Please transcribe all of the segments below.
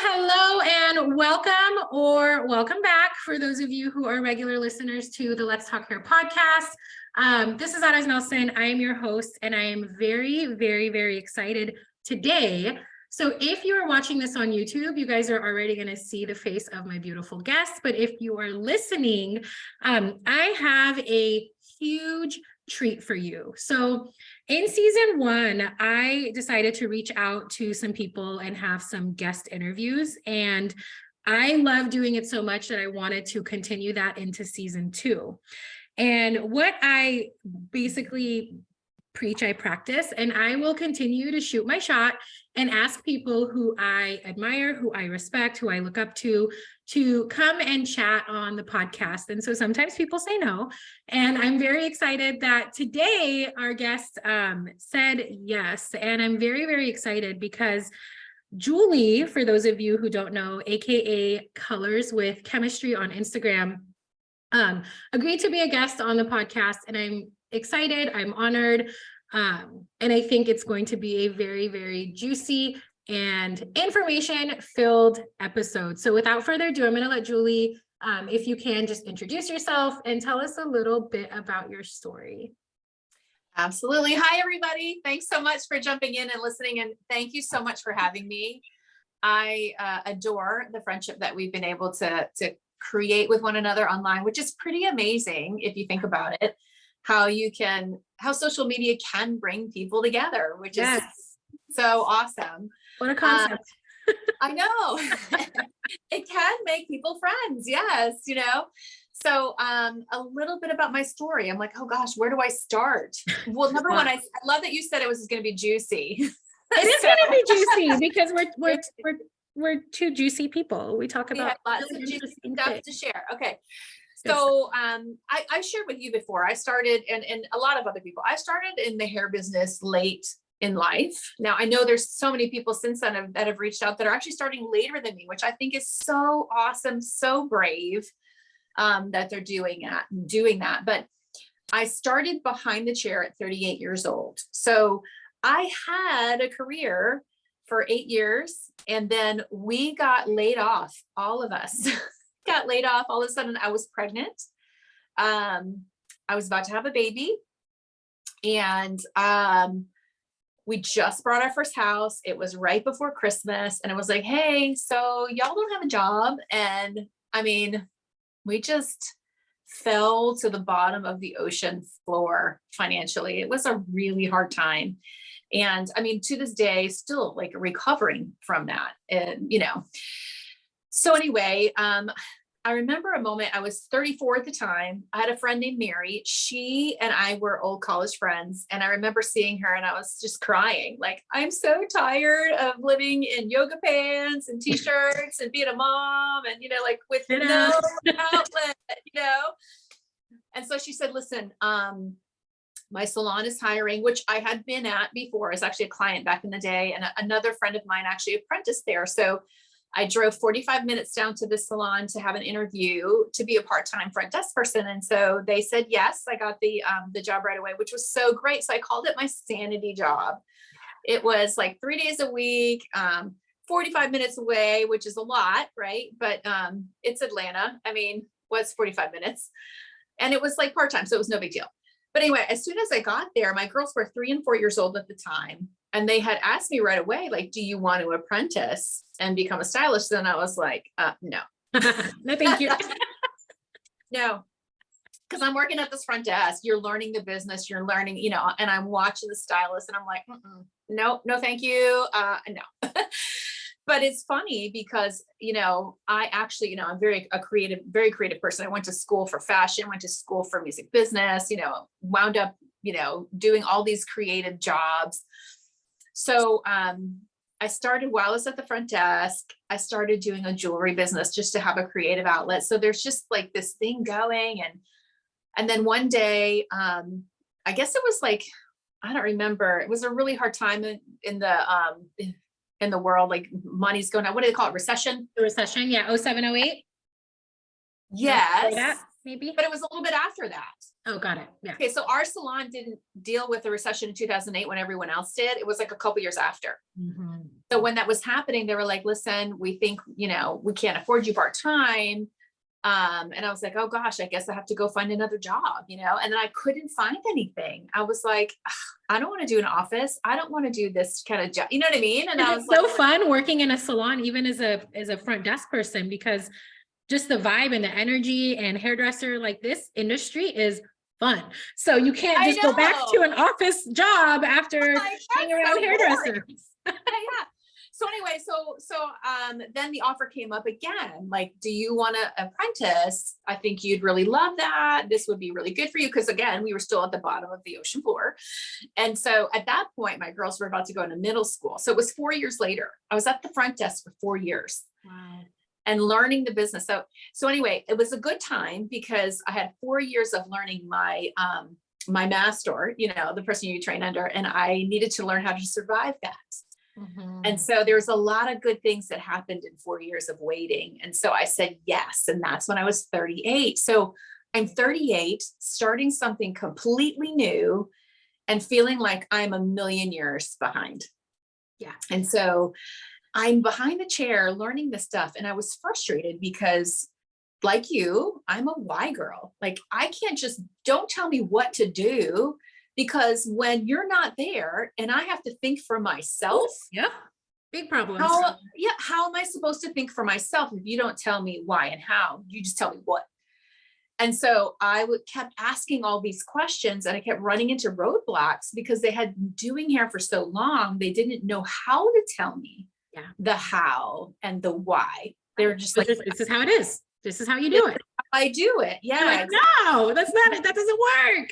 hello, and welcome back for those of you who are regular listeners to the Let's Talk Hair podcast. This is Aras Nelson. I am your host, and I am very, very, very excited today. So if you are watching this on YouTube, you guys are already going to see the face of my beautiful guest. But if you are listening, I have a huge treat for you. So in season 1, I decided to reach out to some people and have some guest interviews. And I love doing it so much that I wanted to continue that into season 2. And what I basically preach, I practice, and I will continue to shoot my shot and ask people who I admire, who I respect, who I look up to come and chat on the podcast. And so sometimes people say no, and I'm very excited that today our guest said yes. And I'm very, very excited because Julie, for those of you who don't know, AKA Colors with Chemistry on Instagram, agreed to be a guest on the podcast, and I'm excited, I'm honored, and I think it's going to be a very, very juicy and information-filled episode. So without further ado, I'm going to let Julie, if you can, just introduce yourself and tell us a little bit about your story. Absolutely. Hi, everybody. Thanks so much for jumping in and listening, and thank you so much for having me. I adore the friendship that we've been able to create with one another online, which is pretty amazing if you think about it, how social media can bring people together, which is so awesome. What a concept. I know. It can make people friends. Yes. So a little bit about my story. I'm like, oh gosh, where do I start? Well, number one, I love that you said it was going to be juicy. It is going to be juicy because we're two juicy people. We talk about lots of juicy stuff to share. Okay. So I shared with you before, I started, and a lot of other people, I started in the hair business late in life. Now I know there's so many people since then that have reached out that are actually starting later than me, which I think is so awesome, so brave that they're doing that. But I started behind the chair at 38 years old. So I had a career for 8 years, and then we got laid off. All of us got laid off. All of a sudden I was pregnant. I was about to have a baby, and we just bought our first house. It was right before Christmas, and it was like, hey, so y'all don't have a job. And I mean, we just fell to the bottom of the ocean floor financially. It was a really hard time. And I mean, to this day, still like recovering from that. And, so anyway, I remember a moment, I was 34 at the time. I had a friend named Mary. She and I were old college friends. And I remember seeing her and I was just crying. Like, I'm so tired of living in yoga pants and t-shirts and being a mom and, like with no outlet, And so she said, listen, my salon is hiring, which I had been at before. I was actually a client back in the day, and another friend of mine actually apprenticed there. So I drove 45 minutes down to the salon to have an interview to be a part-time front desk person. And so they said, yes, I got the job right away, which was so great. So I called it my sanity job. It was like 3 days a week, 45 minutes away, which is a lot, right? But it's Atlanta. I mean, what's 45 minutes? And it was like part-time, so it was no big deal. But anyway, as soon as I got there, my girls were 3 and 4 years old at the time. And they had asked me right away, like, do you want to apprentice and become a stylist? And I was like, no. No, thank you. No, because I'm working at this front desk. You're learning the business, you're learning, and I'm watching the stylist and I'm like, no, thank you. No. But it's funny because, I actually, I'm very creative person. I went to school for fashion, went to school for music business, wound up, doing all these creative jobs. So I started while I was at the front desk, I started doing a jewelry business just to have a creative outlet. So there's just like this thing going. And then one day, I guess it was like, I don't remember. It was a really hard time in the world, like money's going out. What do they call it? Recession? The recession. Yeah. 07, 08. Yes. Maybe. But it was a little bit after that. Oh, got it. Yeah. Okay. So our salon didn't deal with the recession in 2008 when everyone else did. It was like a couple years after. Mm-hmm. So when that was happening, they were like, listen, we think, we can't afford you part-time. And I was like, oh gosh, I guess I have to go find another job, and then I couldn't find anything. I was like, I don't want to do an office. I don't want to do this kind of job. You know what I mean? And I was so fun working in a salon, even as a front desk person, because just the vibe and the energy and hairdresser, like this industry is fun. So you can't just go back to an office job after being around hairdressers. Yeah. So anyway, then the offer came up again, like, do you want to apprentice? I think you'd really love that. This would be really good for you. Cause again, we were still at the bottom of the ocean floor. And so at that point, my girls were about to go into middle school. So it was 4 years later. I was at the front desk for 4 years. Wow. And learning the business. So anyway, it was a good time because I had 4 years of learning my master, the person you train under, and I needed to learn how to survive that. Mm-hmm. And so there's a lot of good things that happened in 4 years of waiting. And so I said yes. And that's when I was 38. So I'm 38, starting something completely new and feeling like I'm a million years behind. Yeah. And so I'm behind the chair learning this stuff. And I was frustrated because, like you, I'm a why girl. Like, I can't don't tell me what to do, because when you're not there and I have to think for myself. Yeah. Big problems. How am I supposed to think for myself if you don't tell me why and how? You just tell me what. And so I kept asking all these questions, and I kept running into roadblocks because they had been doing hair for so long. They didn't know how to tell me the how and the why. They're just like, this is how it is. This is how you do it. I do it. Yeah. Like, no, that's not it. That doesn't work.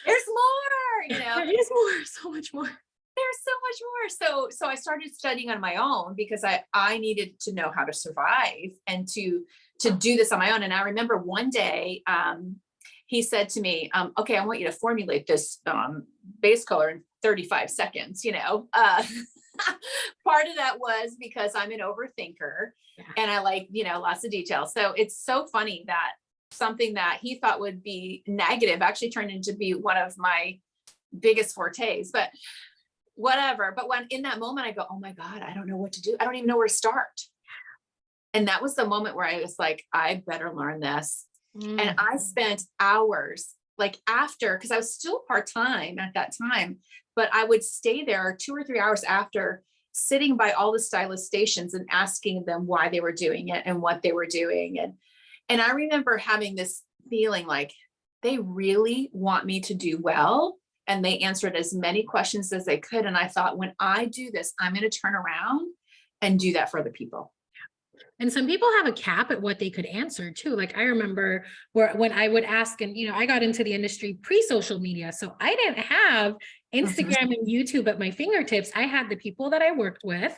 There's more, There is more, so much more. There's so much more. So I started studying on my own because I needed to know how to survive and to do this on my own. And I remember one day, he said to me, okay, I want you to formulate this base color in 35 seconds, Part of that was because I'm an overthinker and I like, lots of details. So it's so funny that something that he thought would be negative actually turned into be one of my biggest fortes, but whatever. But when in that moment I go, oh my God, I don't know what to do. I don't even know where to start. And that was the moment where I was like, I better learn this. And I spent hours like after, because I was still part-time at that time, but I would stay there 2 or 3 hours after, sitting by all the stylist stations and asking them why they were doing it and what they were doing. And I remember having this feeling like they really want me to do well. And they answered as many questions as they could. And I thought, when I do this, I'm going to turn around and do that for other people. And some people have a cap at what they could answer too. Like I remember when I would ask, and I got into the industry pre-social media, so I didn't have Instagram and YouTube at my fingertips. I had the people that I worked with,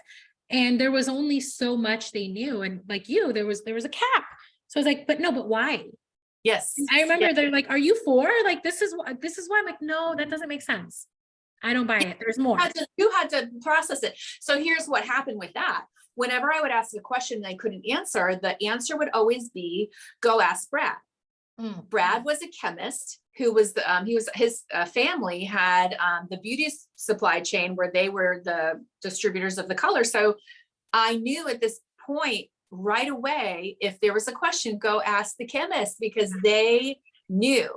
and there was only so much they knew. And like you, there was a cap. So I was like, but why? Yes. And I remember they're like, are you for like, this is why? I'm like, no, that doesn't make sense. I don't buy it. There's more. You had to process it. So here's what happened with that. Whenever I would ask a question and I couldn't answer, the answer would always be, go ask Brad. Brad was a chemist who was his family had the beauty supply chain where they were the distributors of the color. So I knew at this point right away, if there was a question, go ask the chemist, because they knew.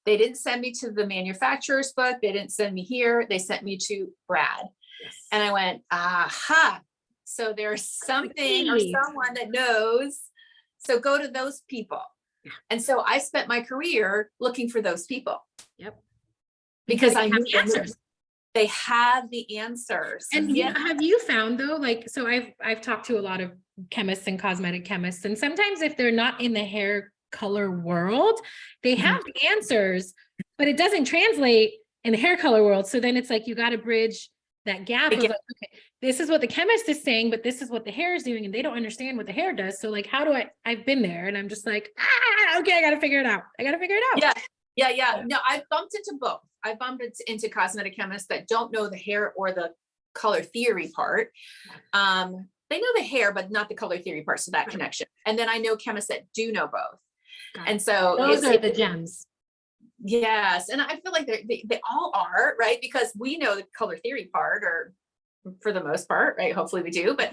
They didn't send me to the manufacturer's book. They didn't send me here. They sent me to Brad. Yes. And I went, aha. So there's something or someone that knows. So go to those people. And so I spent my career looking for those people. Yep. Because I knew the answers. They have the answers. And have you found though, like, so I've talked to a lot of chemists and cosmetic chemists, and sometimes if they're not in the hair color world, they have the answers, but it doesn't translate in the hair color world. So then it's like, you got to bridge that gap of like, okay, this is what the chemist is saying, but this is what the hair is doing, and they don't understand what the hair does. So like, how do I've been there, and I'm just like, okay, I got to figure it out. Yeah. No, I've bumped into both. I've bumped into cosmetic chemists that don't know the hair or the color theory part. They know the hair, but not the color theory part. So that connection. And then I know chemists that do know both. And so those are the gems. Yes. And I feel like they all are, right? Because we know the color theory part, or for the most part, right? Hopefully we do, but,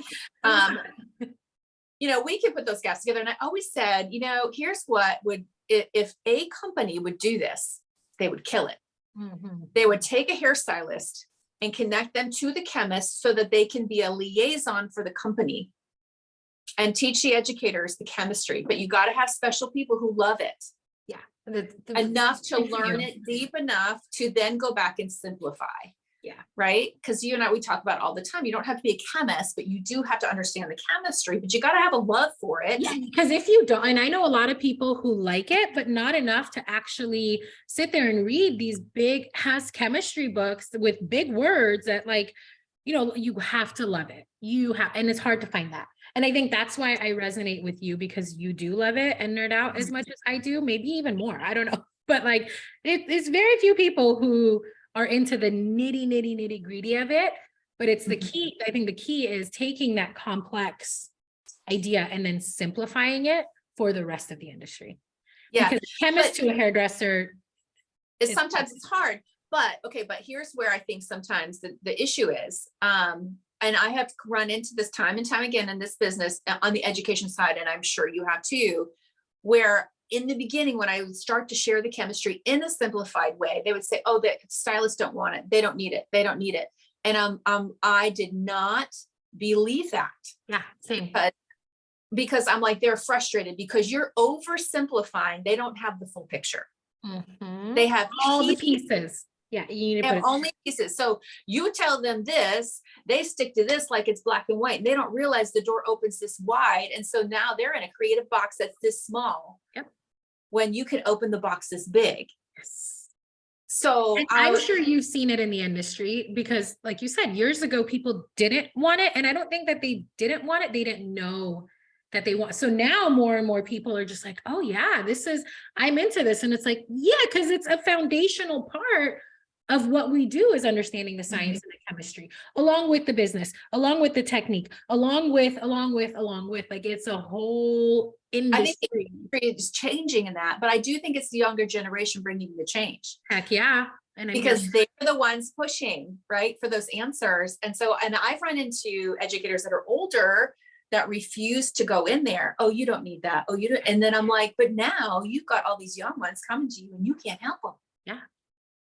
we can put those gaps together. And I always said, here's what if a company would do this, they would kill it. They would take a hairstylist and connect them to the chemist so that they can be a liaison for the company and teach the educators the chemistry. But you got to have special people who love it. Yeah. Enough to learn it deep enough to then go back and simplify. Yeah. Right. Because you and I, we talk about all the time. You don't have to be a chemist, but you do have to understand the chemistry, but you got to have a love for it. Yeah, because if you don't, and I know a lot of people who like it, but not enough to actually sit there and read these big ass chemistry books with big words that you have to love it. And it's hard to find that. And I think that's why I resonate with you, because you do love it and nerd out as much as I do, maybe even more. I don't know. But it's very few people who are into the nitty gritty of it, but it's the key. I think the key is taking that complex idea and then simplifying it for the rest of the industry. Yeah. Because chemist to a hairdresser sometimes it's hard, but here's where I think sometimes the issue is, and I have run into this time and time again in this business on the education side, and I'm sure you have too, where in the beginning, when I would start to share the chemistry in a simplified way, they would say, oh, the stylists don't want it. They don't need it. They don't need it. And I did not believe that. Yeah, same. Because I'm like, they're frustrated because you're oversimplifying. They don't have the full picture. They have all the pieces. Yeah, you need to have only pieces. So you tell them this, they stick to this like it's black and white. They don't realize the door opens this wide. And so now they're in a creative box that's this small. Yep. When you can open the box this big. Yes. So I'm sure you've seen it in the industry, because like you said, years ago, people didn't want it. And I don't think that they didn't want it. They didn't know that they want. So now more and more people are just like, oh yeah, I'm into this. And it's like, yeah, because it's a foundational part of what we do, is understanding the science and the chemistry, along with the business, along with the technique, along with, like, it's a whole industry. I think the industry is changing in that, but I do think it's the younger generation bringing the change. Heck yeah. And because they're the ones pushing, right, for those answers. And I've run into educators that are older that refuse to go in there. Oh, you don't need that. Oh, you don't. And then I'm like, but now you've got all these young ones coming to you and you can't help them. Yeah.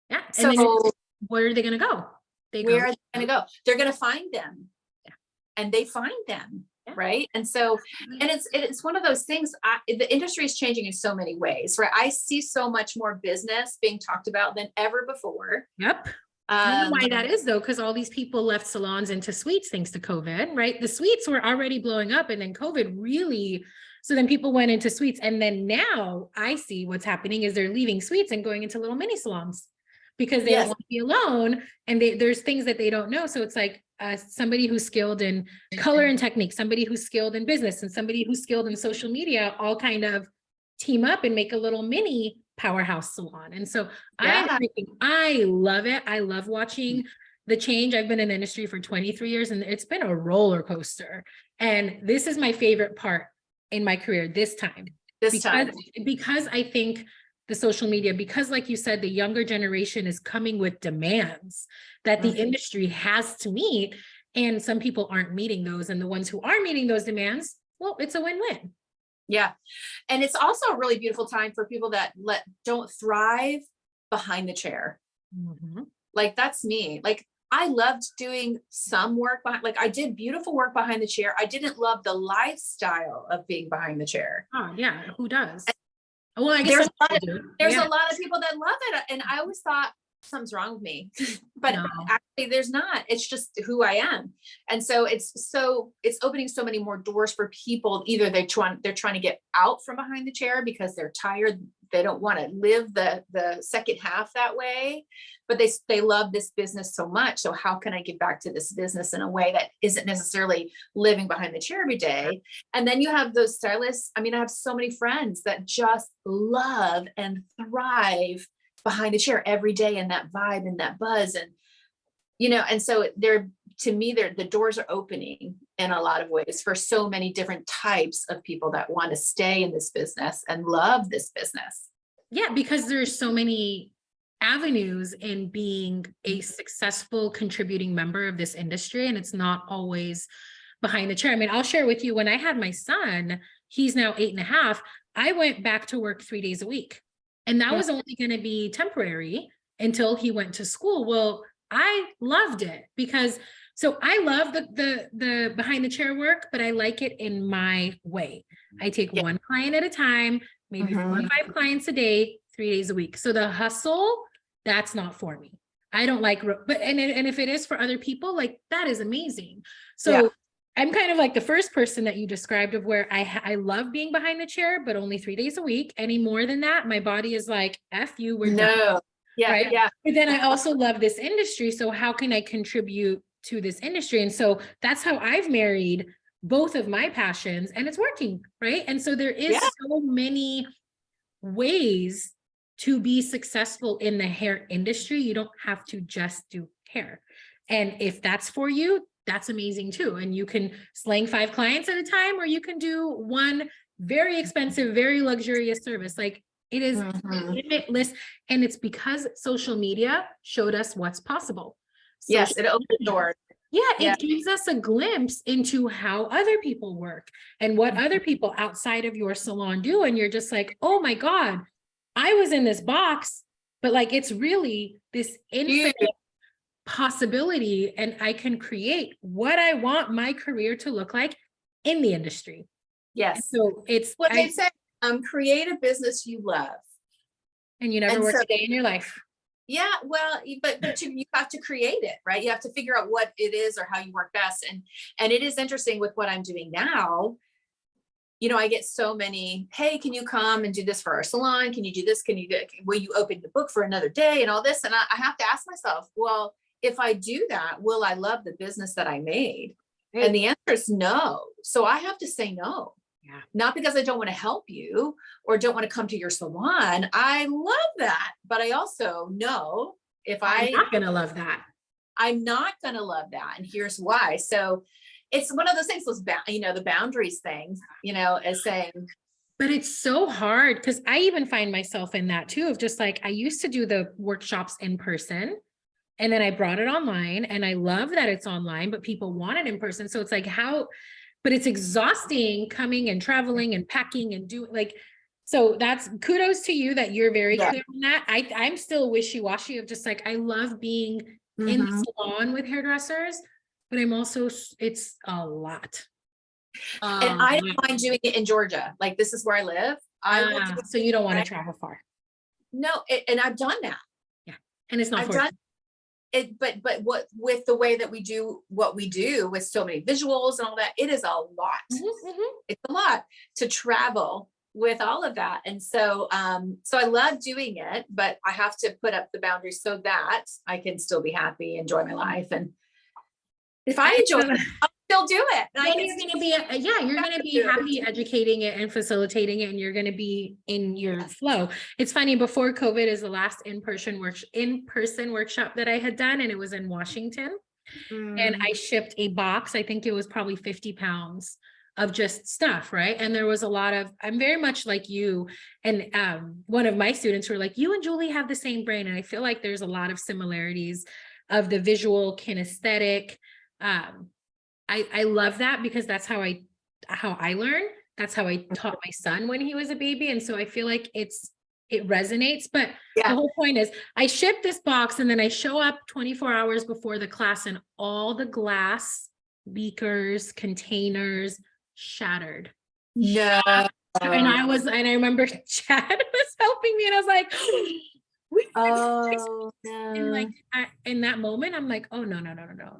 Yeah. So where are they going to go? Where are they going to go? They're going to find them. Yeah. And they find them. Yeah. Right. And so, and it's one of those things, the industry is changing in so many ways, right? I see so much more business being talked about than ever before. Yep. I know why that is though, because all these people left salons into suites thanks to COVID, right? The suites were already blowing up, and then COVID really, so then people went into suites. And then now I see what's happening is they're leaving suites and going into little mini salons because they don't want to be alone, and there's things that they don't know. So it's like somebody who's skilled in color and technique, somebody who's skilled in business, and somebody who's skilled in social media all kind of team up and make a little mini powerhouse salon. And so I love it. I love watching the change. I've been in the industry for 23 years and it's been a roller coaster. And this is my favorite part in my career because I think the social media, because like you said, the younger generation is coming with demands that the industry has to meet. And some people aren't meeting those. And the ones who are meeting those demands, well, it's a win-win. Yeah. And it's also a really beautiful time for people that don't thrive behind the chair. Like that's me. Like I loved doing some work like I did beautiful work behind the chair. I didn't love the lifestyle of being behind the chair. Oh yeah. Who does? Well, I guess there's a lot of people that love it. And I always thought something's wrong with me, but actually there's not. It's just who I am. And so it's opening so many more doors for people. Either they're trying to get out from behind the chair because they're tired. They don't want to live the second half that way, but they love this business so much. So how can I give back to this business in a way that isn't necessarily living behind the chair every day? And then you have those stylists. I mean, I have so many friends that just love and thrive behind the chair every day, and that vibe and that buzz, and and so the doors are opening in a lot of ways for so many different types of people that want to stay in this business and love this business. Yeah, because there's so many avenues in being a successful contributing member of this industry. And it's not always behind the chair. I mean, I'll share with you, when I had my son, he's now 8.5, I went back to work 3 days a week. And that was only going to be temporary until he went to school. Well, I loved it because so I love the behind the chair work, but I like it in my way. I take one client at a time, maybe 4 or 5 clients a day, 3 days a week. So the hustle, that's not for me. I don't like, but and if it is for other people, like that is amazing. So I'm kind of like the first person that you described of where I love being behind the chair, but only 3 days a week. Any more than that, my body is like, F you, we're done. Yeah. Right? Yeah. But then I also love this industry. So how can I contribute to this industry? And so that's how I've married both of my passions, and it's working, right? And so there is so many ways to be successful in the hair industry. You don't have to just do hair. And if that's for you, that's amazing too. And you can slang 5 clients at a time, or you can do one very expensive, very luxurious service. Like it is limitless. And it's because social media showed us what's possible. Yes, it opened doors. Yeah, it gives us a glimpse into how other people work and what other people outside of your salon do. And you're just like, oh my God, I was in this box, but like, it's really this infinite possibility, and I can create what I want my career to look like in the industry. Yes. And so it's what they say, create a business you love. And you never work a day in your life. Yeah, well, but you have to create it, right? You have to figure out what it is or how you work best. And it is interesting with what I'm doing now. You know, I get so many, hey, can you come and do this for our salon? Can you do this? Will you open the book for another day and all this? And I have to ask myself, well, if I do that, will I love the business that I made? And the answer is no. So I have to say no. Yeah. Not because I don't want to help you or don't want to come to your salon. I love that. But I also know I'm not going to love that. I'm not going to love that. And here's why. So it's one of those things, the boundaries things, as saying. But it's so hard because I even find myself in that too, of just like, I used to do the workshops in person. And then I brought it online, and I love that it's online, but people want it in person. So it's like but it's exhausting coming and traveling and packing and doing so that's kudos to you that you're very clear on that. I'm still wishy-washy of just like, I love being in the salon with hairdressers, but I'm also, it's a lot. And I don't mind doing it in Georgia. Like, this is where I live. So you don't want to travel far. No. And I've done that. Yeah. And it's not I've done it, but what with the way that we do what we do with so many visuals and all that, it is a lot. It's a lot to travel with all of that. And so I love doing it, but I have to put up the boundaries so that I can still be happy, enjoy my life. And if I enjoy it, I'll still do it. Then you're going to be, you're going to be happy educating it and facilitating it, and you're going to be in your flow. It's funny, before COVID is the last in-person workshop that I had done, and it was in Washington. And I shipped a box. I think it was probably 50 pounds of just stuff, right? And there was a lot of, I'm very much like you. And one of my students were like, you and Julie have the same brain. And I feel like there's a lot of similarities of the visual kinesthetic. I love that because that's how I learn. That's how I taught my son when he was a baby. And so I feel like it resonates, but the whole point is I ship this box, and then I show up 24 hours before the class, and all the glass beakers, containers shattered. No. And I remember Chad was helping me, and I was like, no. And like in that moment, I'm like, oh no.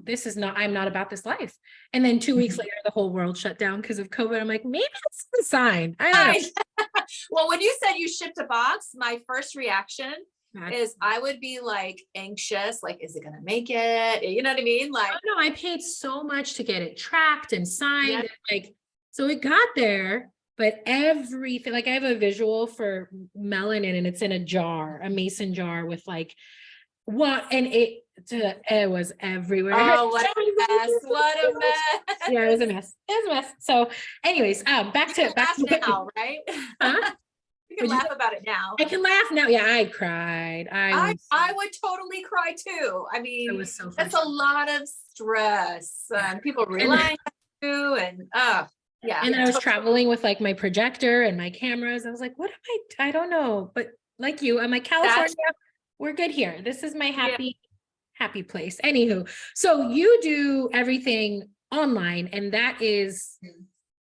This is not, I'm not about this life. And then 2 weeks later, the whole world shut down because of COVID. I'm like, maybe it's a sign. I don't know. Well, when you said you shipped a box, my first reaction is I would be like anxious, like, is it gonna make it? You know what I mean? Like, oh no, I paid so much to get it tracked and signed. And so it got there. But everything, like I have a visual for melanin, and it's in a jar, a mason jar with like and it was everywhere. Oh, what a mess. What a mess. Yeah, it was a mess. So anyways, back to now, right? Huh? You can laugh about it now. I can laugh now. Yeah, I cried. I would totally cry too. I mean, was so that's a lot of stress. People relying on you and yeah. And then I was traveling with like my projector and my cameras. I was like, what am I don't know. But like you, I'm like, California, we're good here. This is my happy place. Anywho, so you do everything online, and that is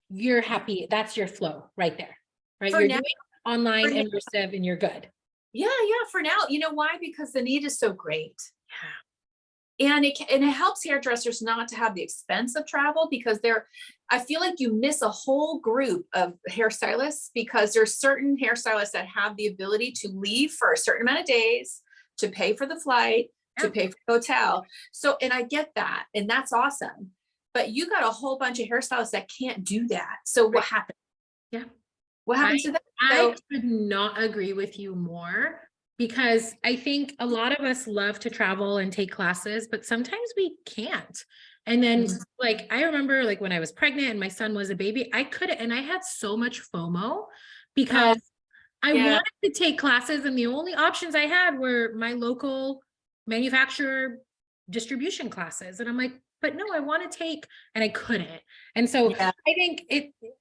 you're happy. That's your flow right there, right? You're doing online, immersive, and you're good. Yeah, for now. You know why? Because the need is so great. Yeah. And it helps hairdressers not to have the expense of travel, because I feel like you miss a whole group of hairstylists, because there's certain hairstylists that have the ability to leave for a certain amount of days, to pay for the flight, to pay for the hotel. So, and I get that, and that's awesome. But you got a whole bunch of hairstylists that can't do that. So what happened? Yeah. What happens to that? I could not agree with you more, because I think a lot of us love to travel and take classes, but sometimes we can't. And then like, I remember like when I was pregnant and my son was a baby, I couldn't, and I had so much FOMO because I wanted to take classes, and the only options I had were my local manufacturer distribution classes. And I'm like, but no, I want to take, and I couldn't. And so I think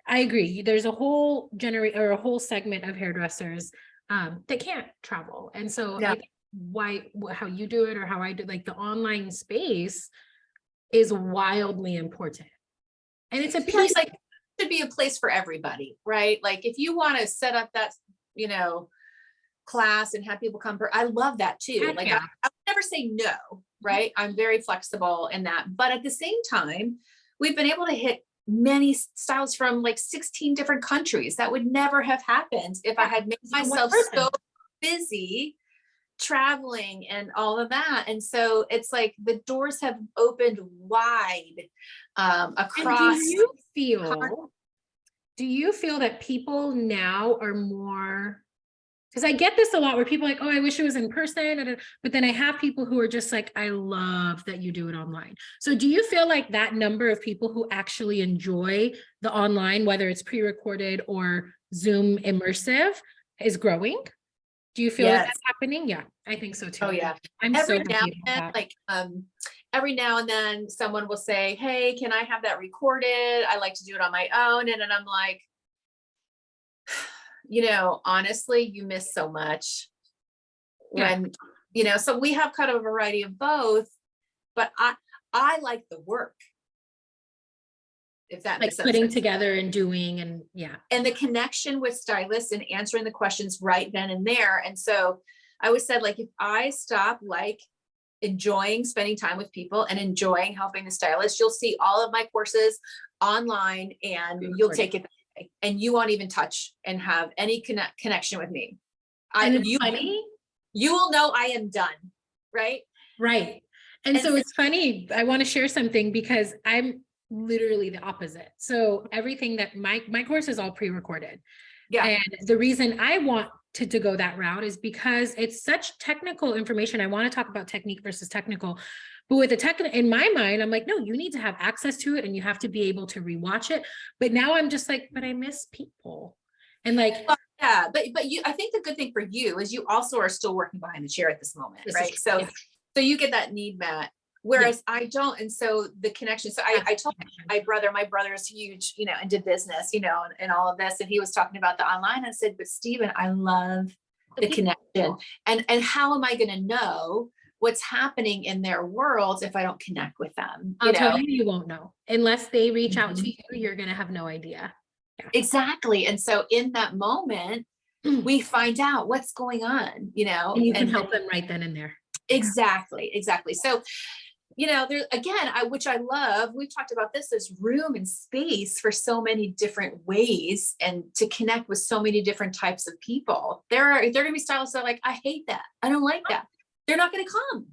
I agree. There's a whole a whole segment of hairdressers that can't travel. And so how you do it or how I do, like the online space is wildly important. And it's a piece, like, should be a place for everybody, right? Like if you want to set up that, class and have people come, I love that too. Like I would never say no, right? I'm very flexible in that. But at the same time, we've been able to hit many styles from like 16 different countries. That would never have happened if I had made myself so busy traveling and all of that. And so it's like the doors have opened wide across. Do you feel that people now are more, because I get this a lot where people are like, oh, I wish it was in person, but then I have people who are just like, I love that you do it online. So do you feel like that number of people who actually enjoy the online, whether it's pre-recorded or Zoom immersive, is growing? Do you feel like that's happening? Yeah, I think so too. Oh yeah. I'm every now and then, like every now and then someone will say, hey, can I have that recorded? I like to do it on my own. And then I'm like, honestly, you miss so much when, so we have kind of a variety of both, but I like the work. If that makes sense. Putting together and doing, and and the connection with stylists and answering the questions right then and there. And so I always said, like, if I stop like enjoying spending time with people and enjoying helping the stylist, you'll see all of my courses online and you'll take it and you won't even touch and have any connection with me. You will know I am done. Right. Right. And so it's funny. I want to share something because I'm literally the opposite. So everything that my course is all pre-recorded. Yeah. And the reason I want to go that route is because it's such technical information. I want to talk about technique versus technical, but with the in my mind, I'm like, no, you need to have access to it and you have to be able to rewatch it. But now I'm just like, but I miss people. And like, but I think the good thing for you is you also are still working behind the chair at this moment, right? So you get that need met. Whereas I don't. And so the connection, so I told my brother is huge, into business, and all of this. And he was talking about the online. I said, but Stephen, I love the connection. And how am I going to know what's happening in their worlds if I don't connect with them? I'll tell you won't know unless they reach out to you. You're going to have no idea. Yeah. Exactly. And so in that moment, we find out what's going on, and you can help them right then and there. Exactly. So, there again, which I love, we've talked about this, there's room and space for so many different ways and to connect with so many different types of people. There are going to be stylists that are like, I hate that. I don't like that. They're not going to come.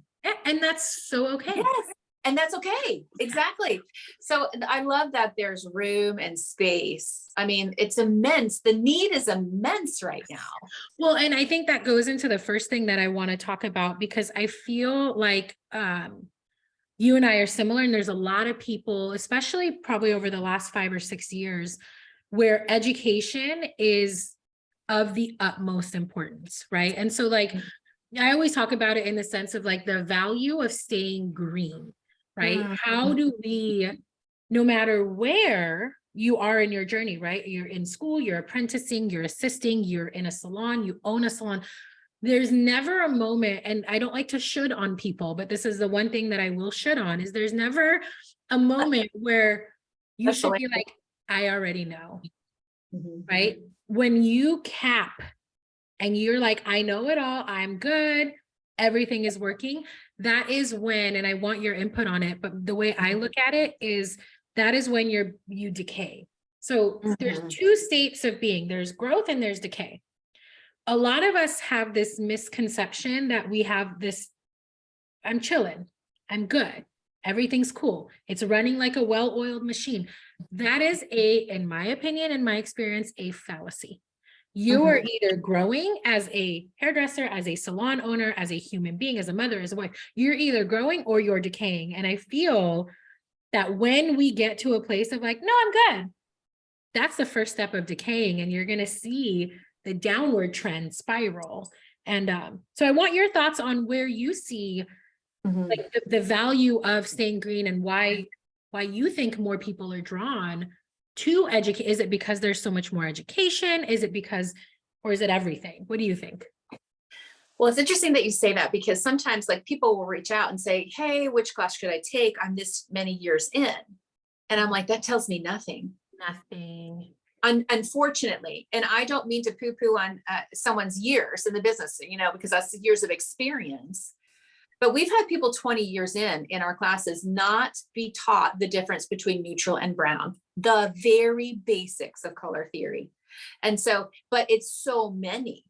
And that's so okay. Yes. And that's okay. Exactly. So I love that there's room and space. I mean, it's immense. The need is immense right now. Well, and I think that goes into the first thing that I want to talk about, because I feel like, you and I are similar, and there's a lot of people, especially probably over the last 5 or 6 years, where education is of the utmost importance, right? And so like, I always talk about it in the sense of like the value of staying green, right? How do we, no matter where you are in your journey, right? You're in school, you're apprenticing, you're assisting, you're in a salon, you own a salon. There's never a moment, and I don't like to should on people, but this is the one thing that I will should on, is there's never a moment where you That's should be hilarious. like, I already know, Mhm. right? When you cap and you're like, I know it all, I'm good, everything is working, that is when, and I want your input on it, but the way I look at it is that is when you decay. So there's two states of being, there's growth and there's decay. A lot of us have this misconception that we have this, I'm chilling, I'm good, everything's cool, it's running like a well-oiled machine. That is in my opinion, in my experience, a fallacy. You are either growing as a hairdresser, as a salon owner, as a human being, as a mother, as a wife. You're either growing or you're decaying. And I feel that when we get to a place of like, no, I'm good, that's the first step of decaying, and you're going to see the downward trend spiral. And so I want your thoughts on where you see like the value of staying green, and why you think more people are drawn to educate. Is it because there's so much more education? Is it because, or is it everything? What do you think? Well, it's interesting that you say that, because sometimes like people will reach out and say, hey, which class should I take? I'm this many years in. And I'm like, that tells me nothing. Nothing. Unfortunately. And I don't mean to poo-poo on someone's years in the business, because that's years of experience. But we've had people 20 years in our classes not be taught the difference between neutral and brown, the very basics of color theory. And so, but it's so many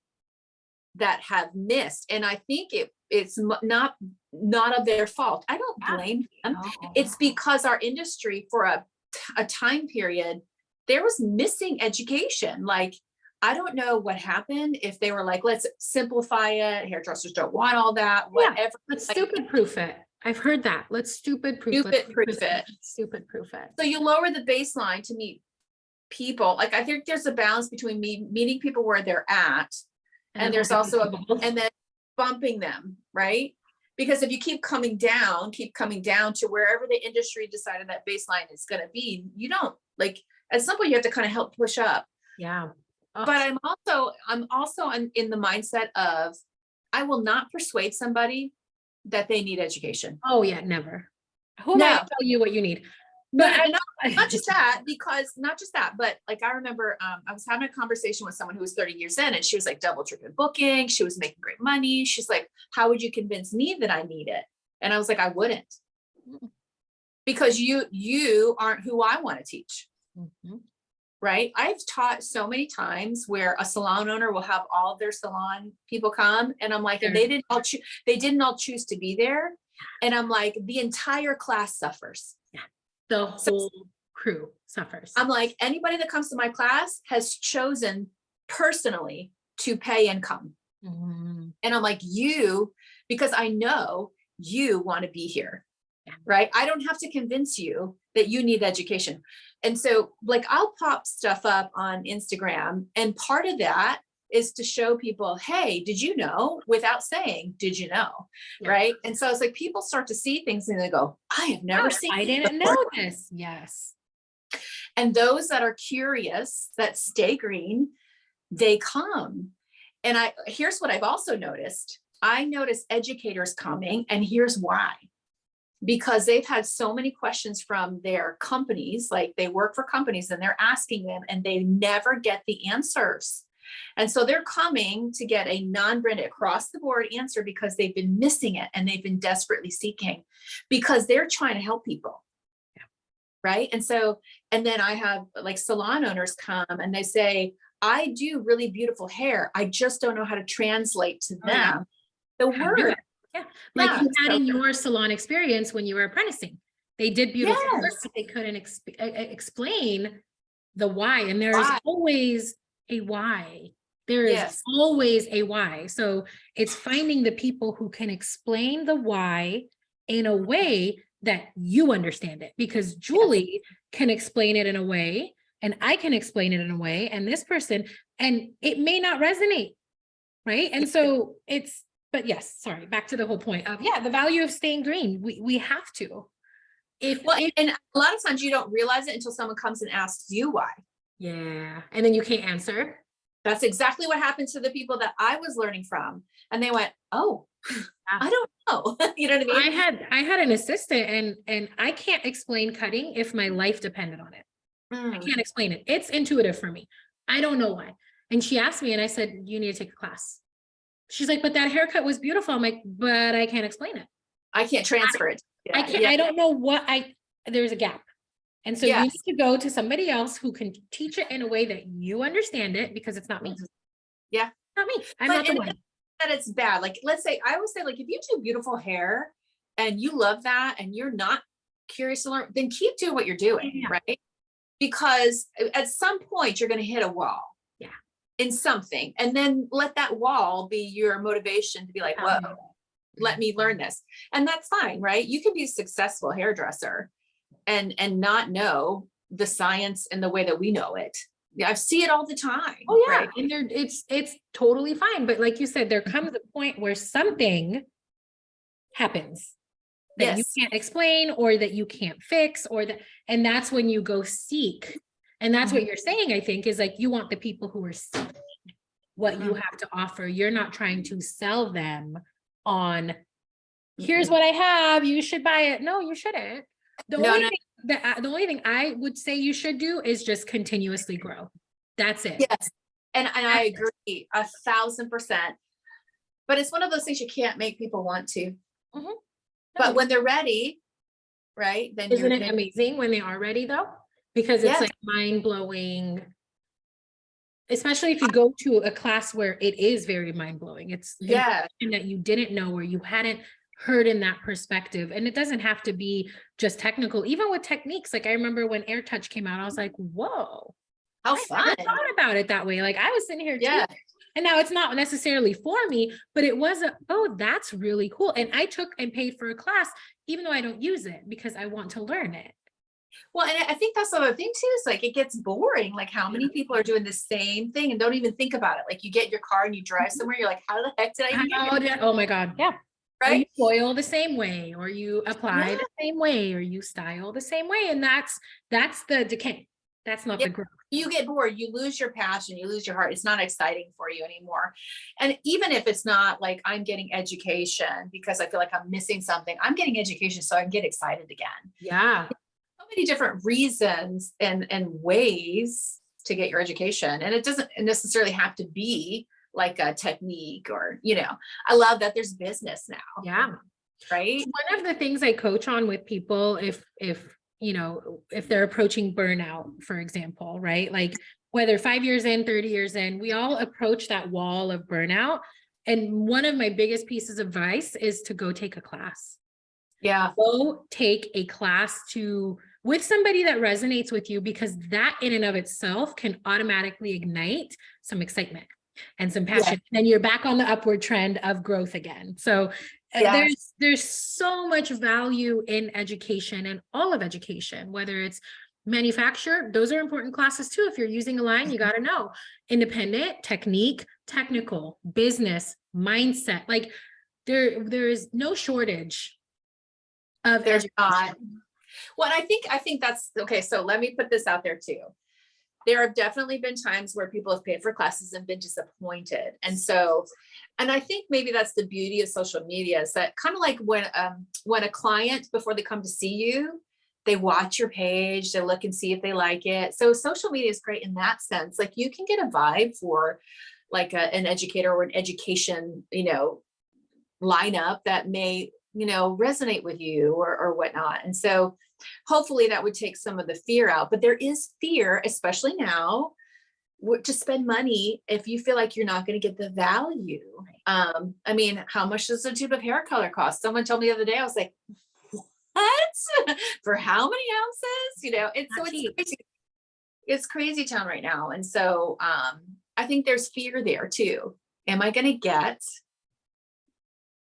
that have missed. And I think it's not of their fault. I don't blame them. It's because our industry for a time period, there was missing education. Like, I don't know what happened, if they were like, let's simplify it. Hairdressers don't want all that, whatever. Let's stupid proof it. I've heard that. Let's stupid proof it. Stupid proof it. So you lower the baseline to meet people. Like, I think there's a balance between meeting people where they're at, and there's also and then bumping them, right? Because if you keep coming down to wherever the industry decided that baseline is going to be, you don't, like, at some point you have to kind of help push up. Yeah. But I'm also in the mindset of, I will not persuade somebody that they need education. Oh yeah, never. Who am I to tell you what you need? But not just that, but like, I remember I was having a conversation with someone who was 30 years in, and she was like double, triple booking. She was making great money. She's like, how would you convince me that I need it? And I was like, I wouldn't, because you aren't who I want to teach. Right. I've taught so many times where a salon owner will have all of their salon people come, and I'm like, and they didn't all choose to be there. And I'm like, the entire class suffers. Yeah. The whole crew suffers. I'm like, anybody that comes to my class has chosen personally to pay and come. And I'm like, because I know you want to be here. Right. I don't have to convince you that you need education. And so, like, I'll pop stuff up on Instagram, and part of that is to show people, hey, did you know, without saying, did you know? Yeah. Right. And so it's like, people start to see things and they go, I have never seen I didn't know this. Yes. And those that are curious, that stay green, they come. And here's what I've also noticed. I notice educators coming, and here's why. Because they've had so many questions from their companies, like they work for companies and they're asking them, and they never get the answers. And so they're coming to get a non-branded across the board answer, because they've been missing it and they've been desperately seeking, because they're trying to help people. Yeah. Right. And so, and then I have like salon owners come and they say, I do really beautiful hair, I just don't know how to translate to them the word. Yeah. Like you had in your salon experience when you were apprenticing, they did beautiful work, but they couldn't explain the why. And there's always a why. There is always a why. So it's finding the people who can explain the why in a way that you understand it, because Julie can explain it in a way, and I can explain it in a way, and this person, and it may not resonate. Right. And so but yes, sorry, back to the whole point of, the value of staying green. We have to. And a lot of times you don't realize it until someone comes and asks you why. Yeah. And then you can't answer. That's exactly what happened to the people that I was learning from. And they went, oh, I don't know. You know what I mean? I had an assistant and I can't explain cutting if my life depended on it. I can't explain it. It's intuitive for me. I don't know why. And she asked me and I said, you need to take a class. She's like, but that haircut was beautiful. I'm like, but I can't explain it. I can't transfer it. I can't, I don't know there's a gap. And so you need to go to somebody else who can teach it in a way that you understand it, because it's not me. Yeah. Not me. I'm not the one. That it's bad. Like, let's say, I always say, like, if you do beautiful hair and you love that and you're not curious to learn, then keep doing what you're doing, right? Because at some point you're going to hit a wall. Yeah. In something. And then let that wall be your motivation to be like, whoa, let me learn this. And that's fine, right? You can be a successful hairdresser and not know the science and the way that we know it. I see it all the time. Oh yeah. Right? And it's totally fine. But like you said, there comes a point where something happens that you can't explain, or that you can't fix, and that's when you go seek. And that's what you're saying, I think, is like, you want the people who are seeking what you have to offer. You're not trying to sell them on, here's what I have, you should buy it. No, you shouldn't. The only thing I would say you should do is just continuously grow. That's it. Yes. And I agree 1,000%. But it's one of those things you can't make people want to. But when they're ready, right? Then isn't it amazing when they are ready though? Because it's like mind blowing, especially if you go to a class where it is very mind blowing. It's that you didn't know, or you hadn't heard in that perspective. And it doesn't have to be just technical, even with techniques. Like I remember when Air Touch came out, I was like, whoa, how fun. I thought about it that way. Like I was sitting here too. And now it's not necessarily for me, but it was that's really cool. And I took and paid for a class, even though I don't use it, because I want to learn it. Well, and I think that's the other thing too, is like, it gets boring. Like how many people are doing the same thing and don't even think about it. Like you get in your car and you drive somewhere, you're like, how the heck did I do? Oh my God. Yeah. Right. Or you foil the same way, or you apply the same way, or you style the same way. And that's the decay. That's not the growth. You get bored, you lose your passion, you lose your heart. It's not exciting for you anymore. And even if it's not like I'm getting education because I feel like I'm missing something, I'm getting education so I can get excited again. Yeah. So many different reasons and ways to get your education. And it doesn't necessarily have to be like a technique or, I love that there's business now. Yeah. Right. One of the things I coach on with people, if they're approaching burnout, for example, right? Like whether 5 years in, 30 years in, we all approach that wall of burnout. And one of my biggest pieces of advice is to go take a class. Yeah. Go take a class with somebody that resonates with you, because that in and of itself can automatically ignite some excitement and some passion. And then you're back on the upward trend of growth again. So there's so much value in education, and all of education, whether it's manufacture, those are important classes too. If you're using a line, you got to know independent, technique, technical, business, mindset. Like there is no shortage of there's not. Well, I think that's okay. So let me put this out there too. There have definitely been times where people have paid for classes and been disappointed. And I think maybe that's the beauty of social media, is that kind of like when a client, before they come to see you, they watch your page, they look and see if they like it. So social media is great in that sense. Like you can get a vibe for like an educator or an education, lineup that may, resonate with you or whatnot. And so hopefully that would take some of the fear out, but there is fear, especially now, to spend money if you feel like you're not going to get the value. I mean, how much does a tube of hair color cost? Someone told me the other day, I was like, what? For how many ounces? It's crazy. It's crazy town right now. And so I think there's fear there too. Am I going to get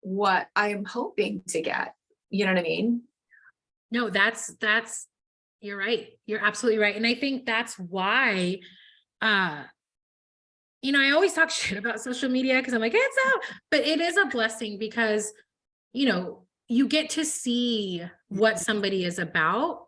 what I am hoping to get? You know what I mean? No, you're right. You're absolutely right. And I think that's why I always talk shit about social media because I'm like, it's out, but it is a blessing because, you get to see what somebody is about.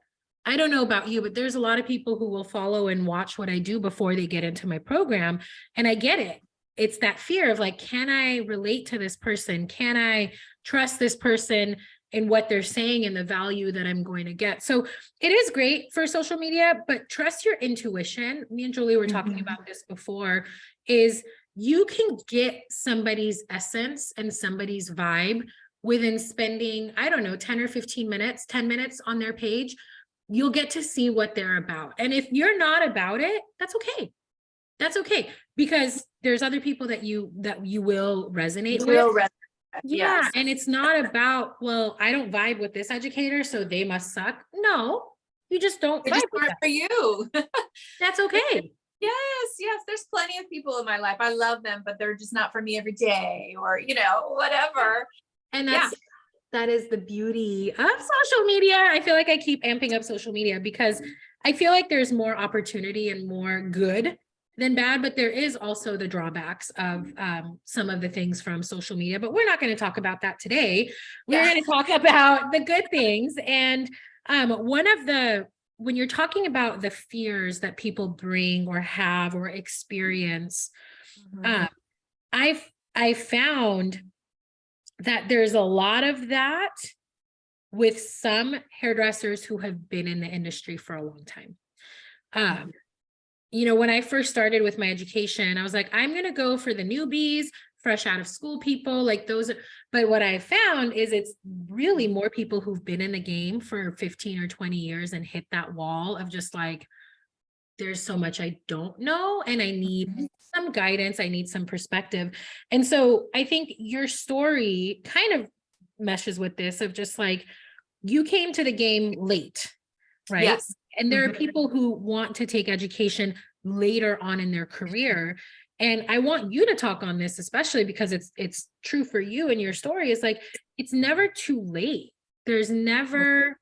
I don't know about you, but there's a lot of people who will follow and watch what I do before they get into my program. And I get it. It's that fear of like, can I relate to this person? Can I trust this person in what they're saying and the value that I'm going to get? So it is great for social media, but trust your intuition. Me and Julie were talking about this before, is you can get somebody's essence and somebody's vibe within spending, I don't know, 10 or 15 minutes, 10 minutes on their page. You'll get to see what they're about. And if you're not about it, that's okay. That's okay. Because there's other people that you will resonate with. Yeah. Yes. And it's not about, well, I don't vibe with this educator, so they must suck. No, you just don't They're vibe just with not them. for you. That's okay. Yes. There's plenty of people in my life. I love them, but they're just not for me every day, or, whatever. And that is the beauty of social media. I feel like I keep amping up social media because I feel like there's more opportunity and more good than bad, but there is also the drawbacks of some of the things from social media, but we're not going to talk about that today. We're going to talk about the good things. And when you're talking about the fears that people bring or have or experience, I found that there's a lot of that with some hairdressers who have been in the industry for a long time. When I first started with my education, I was like, I'm going to go for the newbies, fresh out of school people, like those. But what I found is it's really more people who've been in the game for 15 or 20 years and hit that wall of just like, there's so much I don't know, and I need some guidance. I need some perspective. And so I think your story kind of meshes with this of just like, you came to the game late, right? Yes. And there are people who want to take education later on in their career. And I want you to talk on this, especially because it's true for you and your story is like, it's never too late. There's never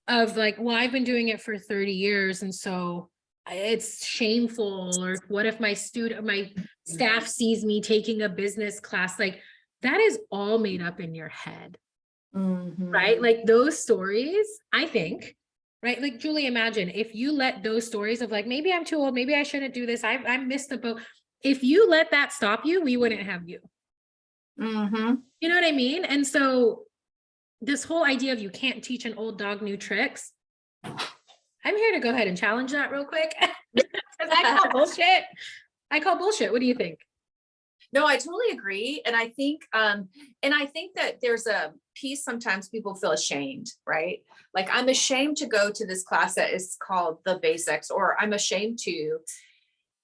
of like, well, I've been doing it for 30 years. And so it's shameful, or what if my staff sees me taking a business class? Like that is all made up in your head, right? Like those stories, I think, right? Like Julie, imagine if you let those stories of like, maybe I'm too old, maybe I shouldn't do this, I missed the boat. If you let that stop you, we wouldn't have you. You know what I mean? And so this whole idea of you can't teach an old dog new tricks, I'm here to go ahead and challenge that real quick. I call bullshit. What do you think? No, I totally agree. And I think that there's a piece, sometimes people feel ashamed, right? Like I'm ashamed to go to this class that is called the basics, or I'm ashamed to.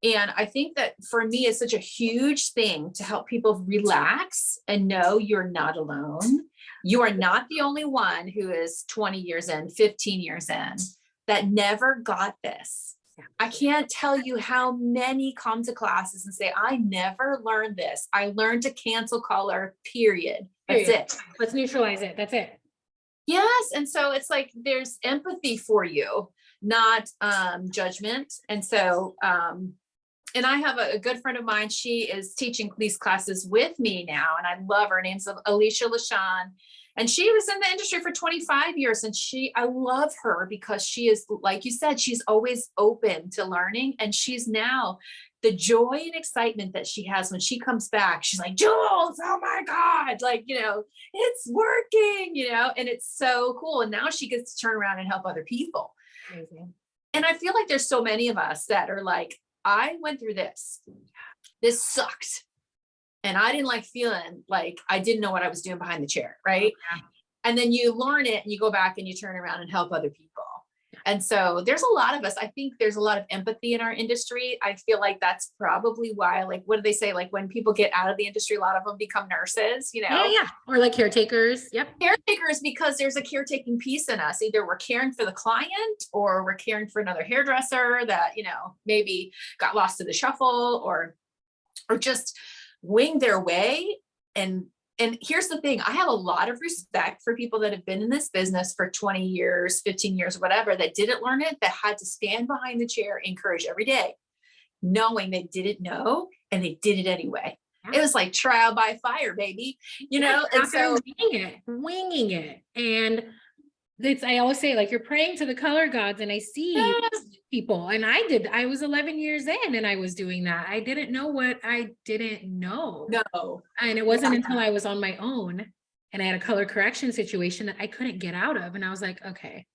And I think that for me, it's such a huge thing to help people relax and know you're not alone. You are not the only one who is 20 years in, 15 years in, that never got this. I can't tell you how many come to classes and say, I never learned this. I learned to cancel color, period. That's it. Let's neutralize it. That's it. Yes. And so it's like, there's empathy for you, not judgment. And so, and I have a good friend of mine. She is teaching these classes with me now, and I love her. Her name's Alicia LaShawn. And she was in the industry for 25 years. And I love her because she is, like you said, she's always open to learning. And she's now, the joy and excitement that she has when she comes back, she's like, Jules, oh my God, like, it's working, and it's so cool. And now she gets to turn around and help other people. Amazing. And I feel like there's so many of us that are like, I went through this. This sucked. And I didn't like feeling like I didn't know what I was doing behind the chair. Right. Yeah. And then you learn it and you go back and you turn around and help other people. And so there's a lot of us. I think there's a lot of empathy in our industry. I feel like that's probably why, like, what do they say? Like when people get out of the industry, a lot of them become nurses, Yeah. Or like caretakers. Yep. Caretakers, because there's a caretaking piece in us. Either we're caring for the client or we're caring for another hairdresser that, maybe got lost in the shuffle or just winged their way. And here's the thing, I have a lot of respect for people that have been in this business for 20 years, 15 years, whatever, that didn't learn it, that had to stand behind the chair, encourage every day. knowing they didn't know and they did it anyway. Yeah. It was like trial by fire, baby, you know? And so winging it. And I always say, like, you're praying to the color gods, and I see yes, people, and I was 11 years in and I was doing that. I didn't know what I didn't know. no. And it wasn't until I was on my own and I had a color correction situation that I couldn't get out of. And I was like, okay,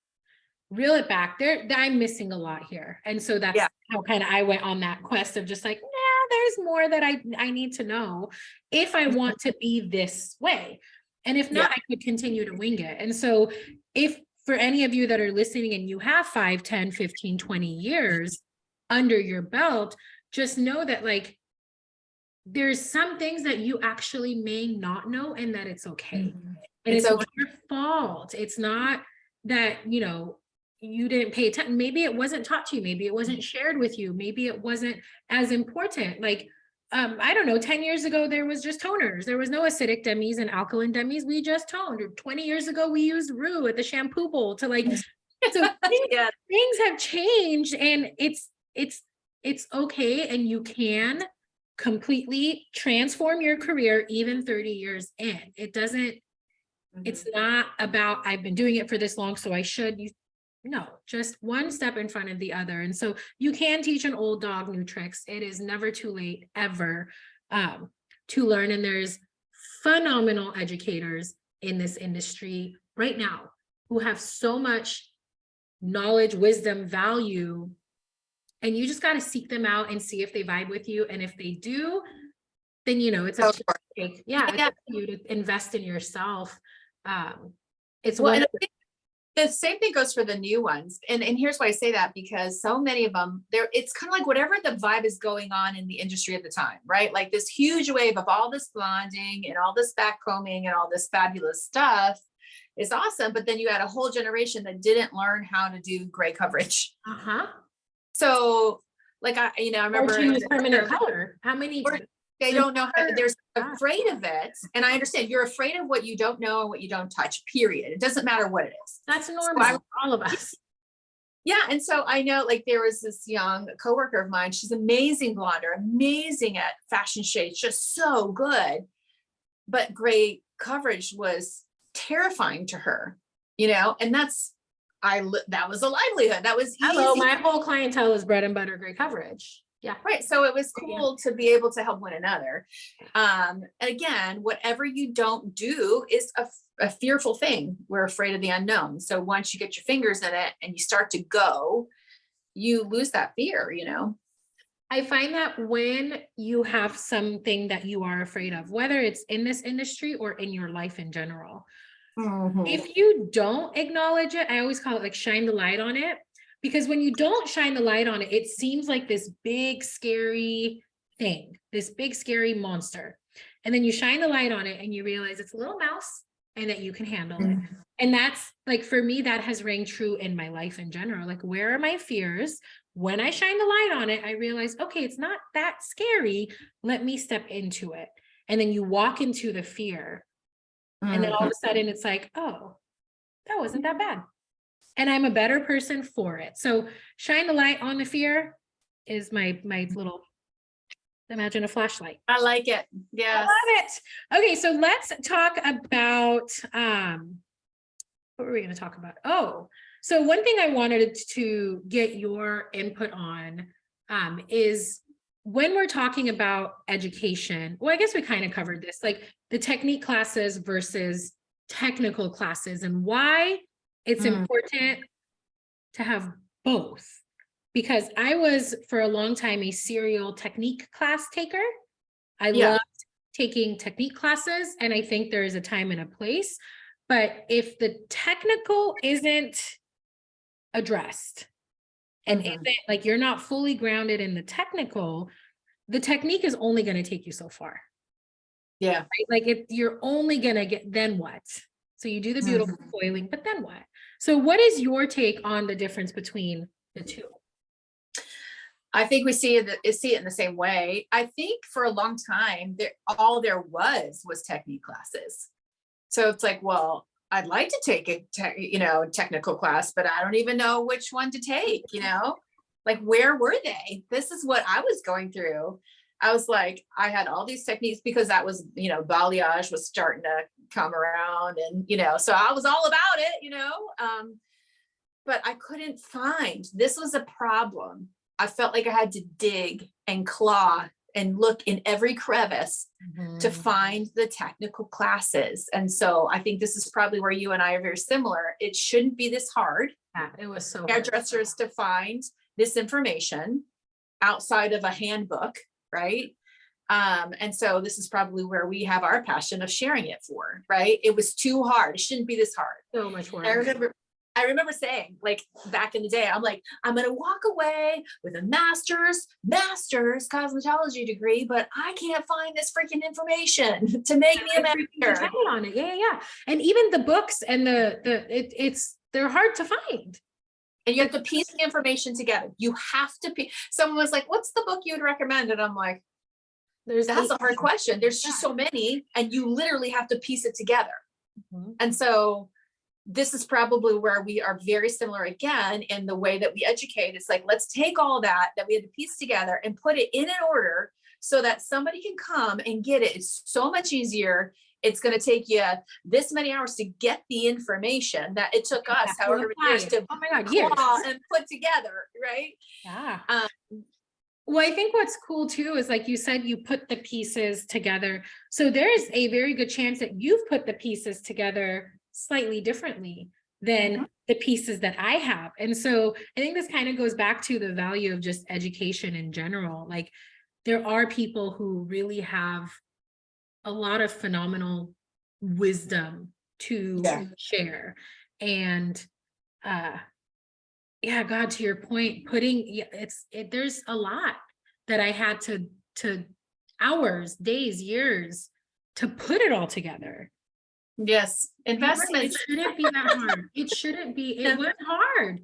reel it back there. I'm missing a lot here. And so that's how kind of I went on that quest of just like, nah, there's more that I need to know if I want to be this way. And if not, I could continue to wing it. And so if for any of you that are listening and you have 5, 10, 15, 20 years under your belt, just know that, like, there's some things that you actually may not know, and that it's okay. And it's not your fault. It's not that, you know, you didn't pay attention. Maybe it wasn't taught to you. Maybe it wasn't shared with you. Maybe it wasn't as important. Like, I don't know, 10 years ago, there was just toners. There was no acidic demis and alkaline demis. We just toned. Or 20 years ago, we used Rue at the shampoo bowl to, like, so things have changed, and it's okay. And you can completely transform your career even 30 years in. It doesn't, it's not about, I've been doing it for this long, so I should. No, just one step in front of the other. And so you can teach an old dog new tricks. It is never too late ever to learn. And there's phenomenal educators in this industry right now who have so much knowledge, wisdom, value, and you just got to seek them out and see if they vibe with you. And if they do, then, you know, it's up to you. It's up to you to invest in yourself. It's the same thing goes for the new ones. And here's why I say that, because so many of them, it's kind of like whatever the vibe is going on in the industry at the time, right? Like this huge wave of all this blonding and all this back combing and all this fabulous stuff is awesome. But then you had a whole generation that didn't learn how to do gray coverage. So like, I remember permanent color. How many? They don't know how, they're afraid of it. And I understand you're afraid of what you don't know and what you don't touch, period. It doesn't matter what it is. That's normal. So all of us. Yeah. And so I know, like, there was this young coworker of mine. She's amazing blonder, amazing at fashion shades, just so good. But gray coverage was terrifying to her, and that was a livelihood. That was easy. Hello, my whole clientele is bread and butter gray coverage. Yeah. Right. So it was cool to be able to help one another. And again, whatever you don't do is a fearful thing. We're afraid of the unknown. So once you get your fingers in it and you start to go, you lose that fear, I find that when you have something that you are afraid of, whether it's in this industry or in your life in general, if you don't acknowledge it, I always call it like shine the light on it. Because when you don't shine the light on it, it seems like this big, scary thing, this big, scary monster. And then you shine the light on it and you realize it's a little mouse and that you can handle it. And that's, like, for me, that has rang true in my life in general. Like, where are my fears? When I shine the light on it, I realize, okay, it's not that scary. Let me step into it. And then you walk into the fear. And then all of a sudden it's like, oh, that wasn't that bad. And I'm a better person for it. So shine the light on the fear is my little, imagine a flashlight. I like it. Yeah. I love it. Okay. So let's talk about, what were we going to talk about? Oh, so one thing I wanted to get your input on is when we're talking about education, well, I guess we kind of covered this, like the technique classes versus technical classes, and why it's important to have both. Because I was for a long time a serial technique class taker. I loved taking technique classes, and I think there is a time and a place. But if the technical isn't addressed and isn't, like, you're not fully grounded in the technique is only going to take you so far. Yeah. Right? Like, you're only going to get, then what? So you do the beautiful coiling, but then what? So what is your take on the difference between the two? I think we see it in the same way. I think for a long time, all there was technique classes. So it's like, well, I'd like to take a technical class, but I don't even know which one to take, Like, where were they? This is what I was going through. I was like, I had all these techniques because that was, balayage was starting to come around, and, so I was all about it, but I couldn't find, this was a problem. I felt like I had to dig and claw and look in every crevice to find the technical classes. And so I think this is probably where you and I are very similar. It shouldn't be this hard. Yeah, it was so Hairdressers to find this information outside of a handbook, right? And so this is probably where we have our passion of sharing it for, right? It was too hard. It shouldn't be this hard. So much work. I remember saying, like, back in the day, I'm like, I'm going to walk away with a master's cosmetology degree, but I can't find this freaking information to make me a master. On it. Yeah. And even the books and they're hard to find. And you have to piece the information together. You have to someone was like, what's the book you would recommend? And I'm like, that's a hard question. There's just so many, and you literally have to piece it together. And so this is probably where we are very similar again in the way that we educate. It's like, let's take all that we had to piece together and put it in an order so that somebody can come and get it. It's so much easier. It's going to take you this many hours to get the information that it took us however many years to claw and put together, right? Yeah. Well, I think what's cool too is, like you said, you put the pieces together. So there's a very good chance that you've put the pieces together slightly differently than the pieces that I have. And so I think this kind of goes back to the value of just education in general. Like, there are people who really have a lot of phenomenal wisdom to share. And God, to your point, there's a lot that I had to hours, days, years to put it all together. Yes. Investments. It shouldn't be that hard. It shouldn't be. It was hard.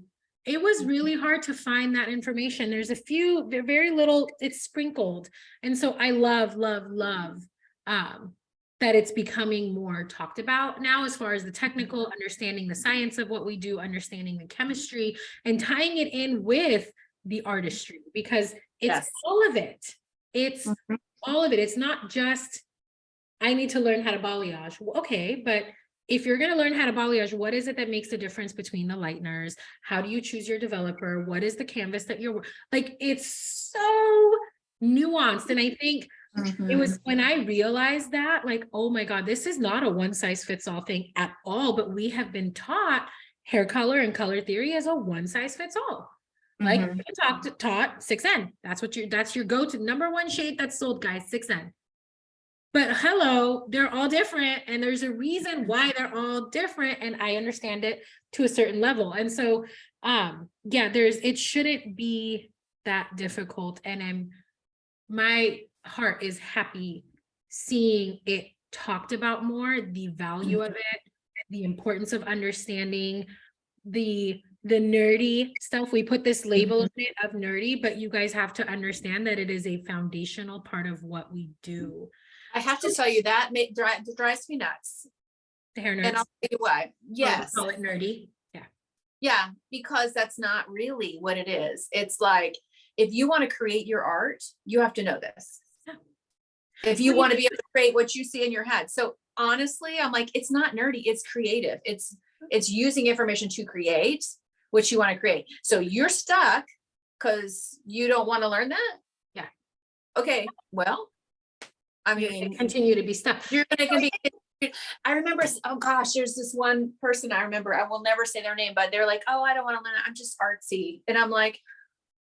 It was really hard to find that information. There's a few, very little, it's sprinkled. And so I love that it's becoming more talked about now, as far as the technical, understanding the science of what we do, understanding the chemistry, and tying it in with the artistry, because it's all of it. It's all of it. It's not just, I need to learn how to balayage. Okay, but if you're going to learn how to balayage, what is it that makes the difference between the lighteners? How do you choose your developer? What is the canvas that you're like? It's so nuanced. And I think it was when I realized that, like, oh my God, this is not a one size fits all thing at all, but we have been taught hair color and color theory as a one size fits all. Like, taught 6N. That's your go-to number one shade that's sold, guys, 6N. But hello, they're all different, and there's a reason why they're all different, and I understand it to a certain level. And so, it shouldn't be that difficult. And my heart is happy seeing it talked about more, the value of it, the importance of understanding the nerdy stuff. We put this label on it of nerdy, but you guys have to understand that it is a foundational part of what we do. I have to tell you that drives me nuts. The hair nerds. And I'll tell you why. Yes. Call it nerdy. Yeah, because that's not really what it is. It's like, if you want to create your art, you have to know this. Yeah. If you want to be able to create what you see in your head. So honestly, I'm like, it's not nerdy, it's creative. It's using information to create what you want to create. So you're stuck because you don't want to learn that? Yeah. Okay, well, I mean, continue to be stuck. You're going to be. I remember, oh gosh, there's this one person I remember, I will never say their name, but they're like, oh, I don't want to learn it, I'm just artsy. And I'm like,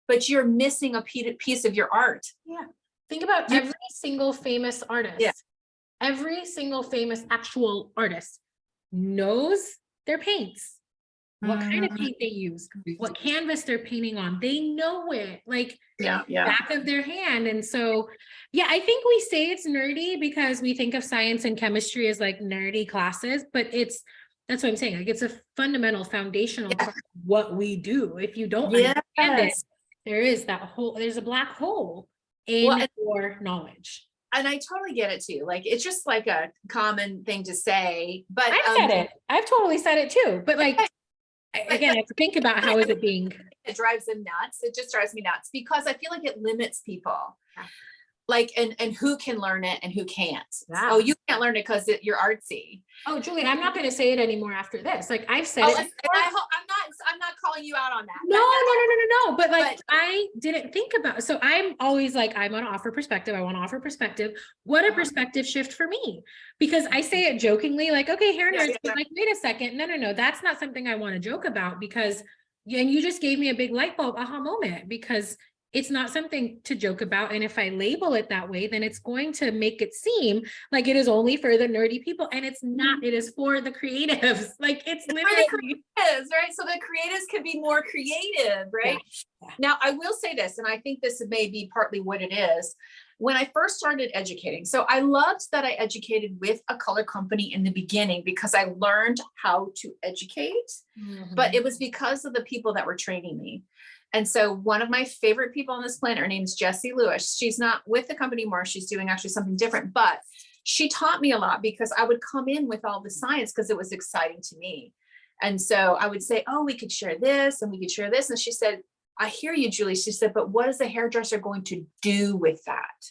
but you're missing a piece of your art. Yeah. Think about every single famous artist. Yeah. Every single famous actual artist knows their paints. What kind of paint they use, what canvas they're painting on, they know it like back of their hand. And so, I think we say it's nerdy because we think of science and chemistry as like nerdy classes, but that's what I'm saying. Like, it's a fundamental foundational part of what we do. If you don't understand it, there's a black hole in your knowledge. And I totally get it too. Like, it's just like a common thing to say, but I've said it. I've totally said it too, but like, again, I have to think about how is it being. It drives them nuts. It just drives me nuts because I feel like it limits people. Yeah. Like, and who can learn it and who can't. Yeah. Oh, you can't learn it because you're artsy. Oh, Julie, I'm not going to say it anymore after this. Like I've said Oh, it. I'm not calling you out on that. No. But like, I didn't think about, so I'm always like, I want to offer perspective. I want to offer perspective. What a perspective shift for me, because I say it jokingly, like, okay, hair nerds, but like, wait a second. No. That's not something I want to joke about because, and you just gave me a big light bulb aha moment, because it's not something to joke about. And if I label it that way, then it's going to make it seem like it is only for the nerdy people. And it's not, it is for the creatives. Like it's literally for the creatives, right? So the creatives can be more creative, right? Yeah. Now I will say this, and I think this may be partly what it is. When I first started educating, so I loved that I educated with a color company in the beginning because I learned how to educate, but it was because of the people that were training me. And so one of my favorite people on this planet, her name's Jessie Lewis. She's not with the company anymore. She's doing actually something different, but she taught me a lot because I would come in with all the science because it was exciting to me. And so I would say, oh, we could share this and we could share this. And she said, I hear you, Julie. She said, but what is the hairdresser going to do with that?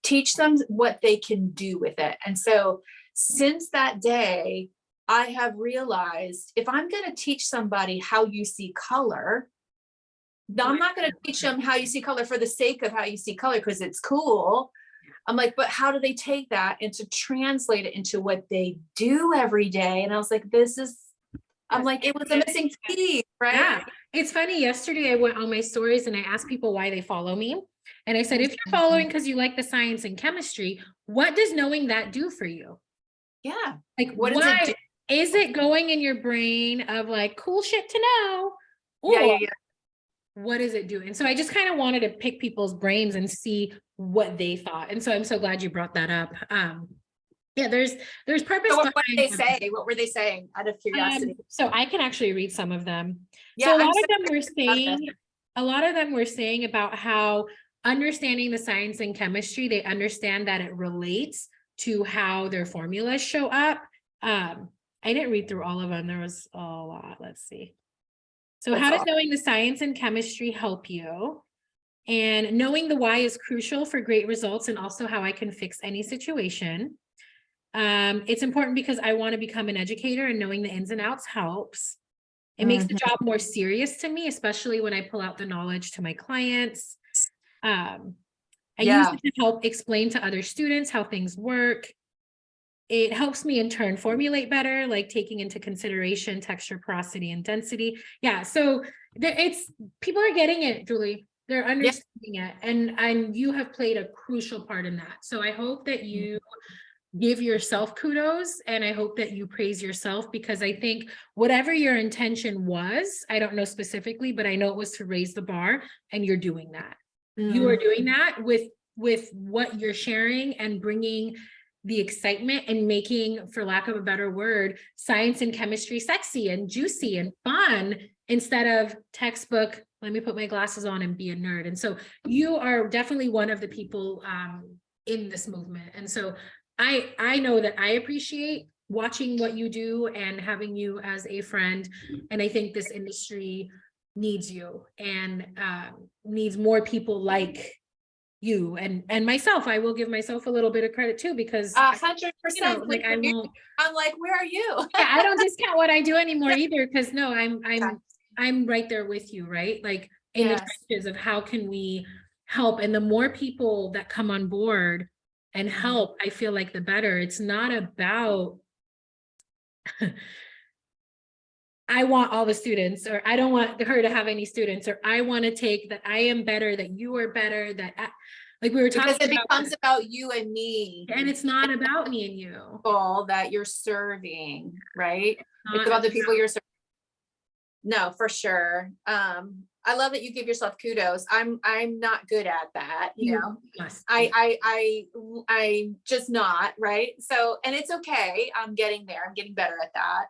Teach them what they can do with it. And so since that day, I have realized if I'm going to teach somebody how you see color, I'm not going to teach them how you see color for the sake of how you see color because it's cool. I'm like, but how do they take that and to translate it into what they do every day? And I was like, I'm like, it was a missing piece, right? Yeah. It's funny. Yesterday I went on my stories and I asked people why they follow me. And I said, if you're following because you like the science and chemistry, what does knowing that do for you? Yeah. Like, what is it going in your brain of like cool shit to know? Or yeah. what is it doing? So I just kind of wanted to pick people's brains and see what they thought. And so I'm so glad you brought that up. Yeah, there's purpose. So what did they say? What were they saying out of curiosity? So I can actually read some of them. Yeah, so a lot of them were saying about how understanding the science and chemistry, they understand that it relates to how their formulas show up. I didn't read through all of them. There was a lot. Let's see. So how does knowing the science and chemistry help you? And knowing the why is crucial for great results and also how I can fix any situation. It's important because I want to become an educator and knowing the ins and outs helps. It makes the job more serious to me, especially when I pull out the knowledge to my clients. I use it to help explain to other students how things work. It helps me in turn formulate better, like taking into consideration texture, porosity, and density. Yeah, so people are getting it, Julie. They're understanding it, and you have played a crucial part in that. So I hope that you give yourself kudos, and I hope that you praise yourself, because I think whatever your intention was, I don't know specifically, but I know it was to raise the bar, and you're doing that. You are doing that with what you're sharing and bringing the excitement and making, for lack of a better word, science and chemistry sexy and juicy and fun instead of textbook, let me put my glasses on and be a nerd. And so you are definitely one of the people in this movement. And so I know that I appreciate watching what you do and having you as a friend. And I think this industry needs you and needs more people like you and myself. I will give myself a little bit of credit too, because 100%. Like I'm like, where are you? Yeah, I don't discount what I do anymore either, because no, I'm right there with you, right? Like in the trenches of how can we help, and the more people that come on board and help, I feel like the better. It's not about I want all the students, or I don't want her to have any students, or I want to take that I am better, that you are better, that like we were talking because it becomes about you and me, and it's not about me and you. All that you're serving, right? It's about the people you're serving. No, for sure. I love that you give yourself kudos. I'm not good at that, you know. I just not, right? So, and it's okay. I'm getting there. I'm getting better at that.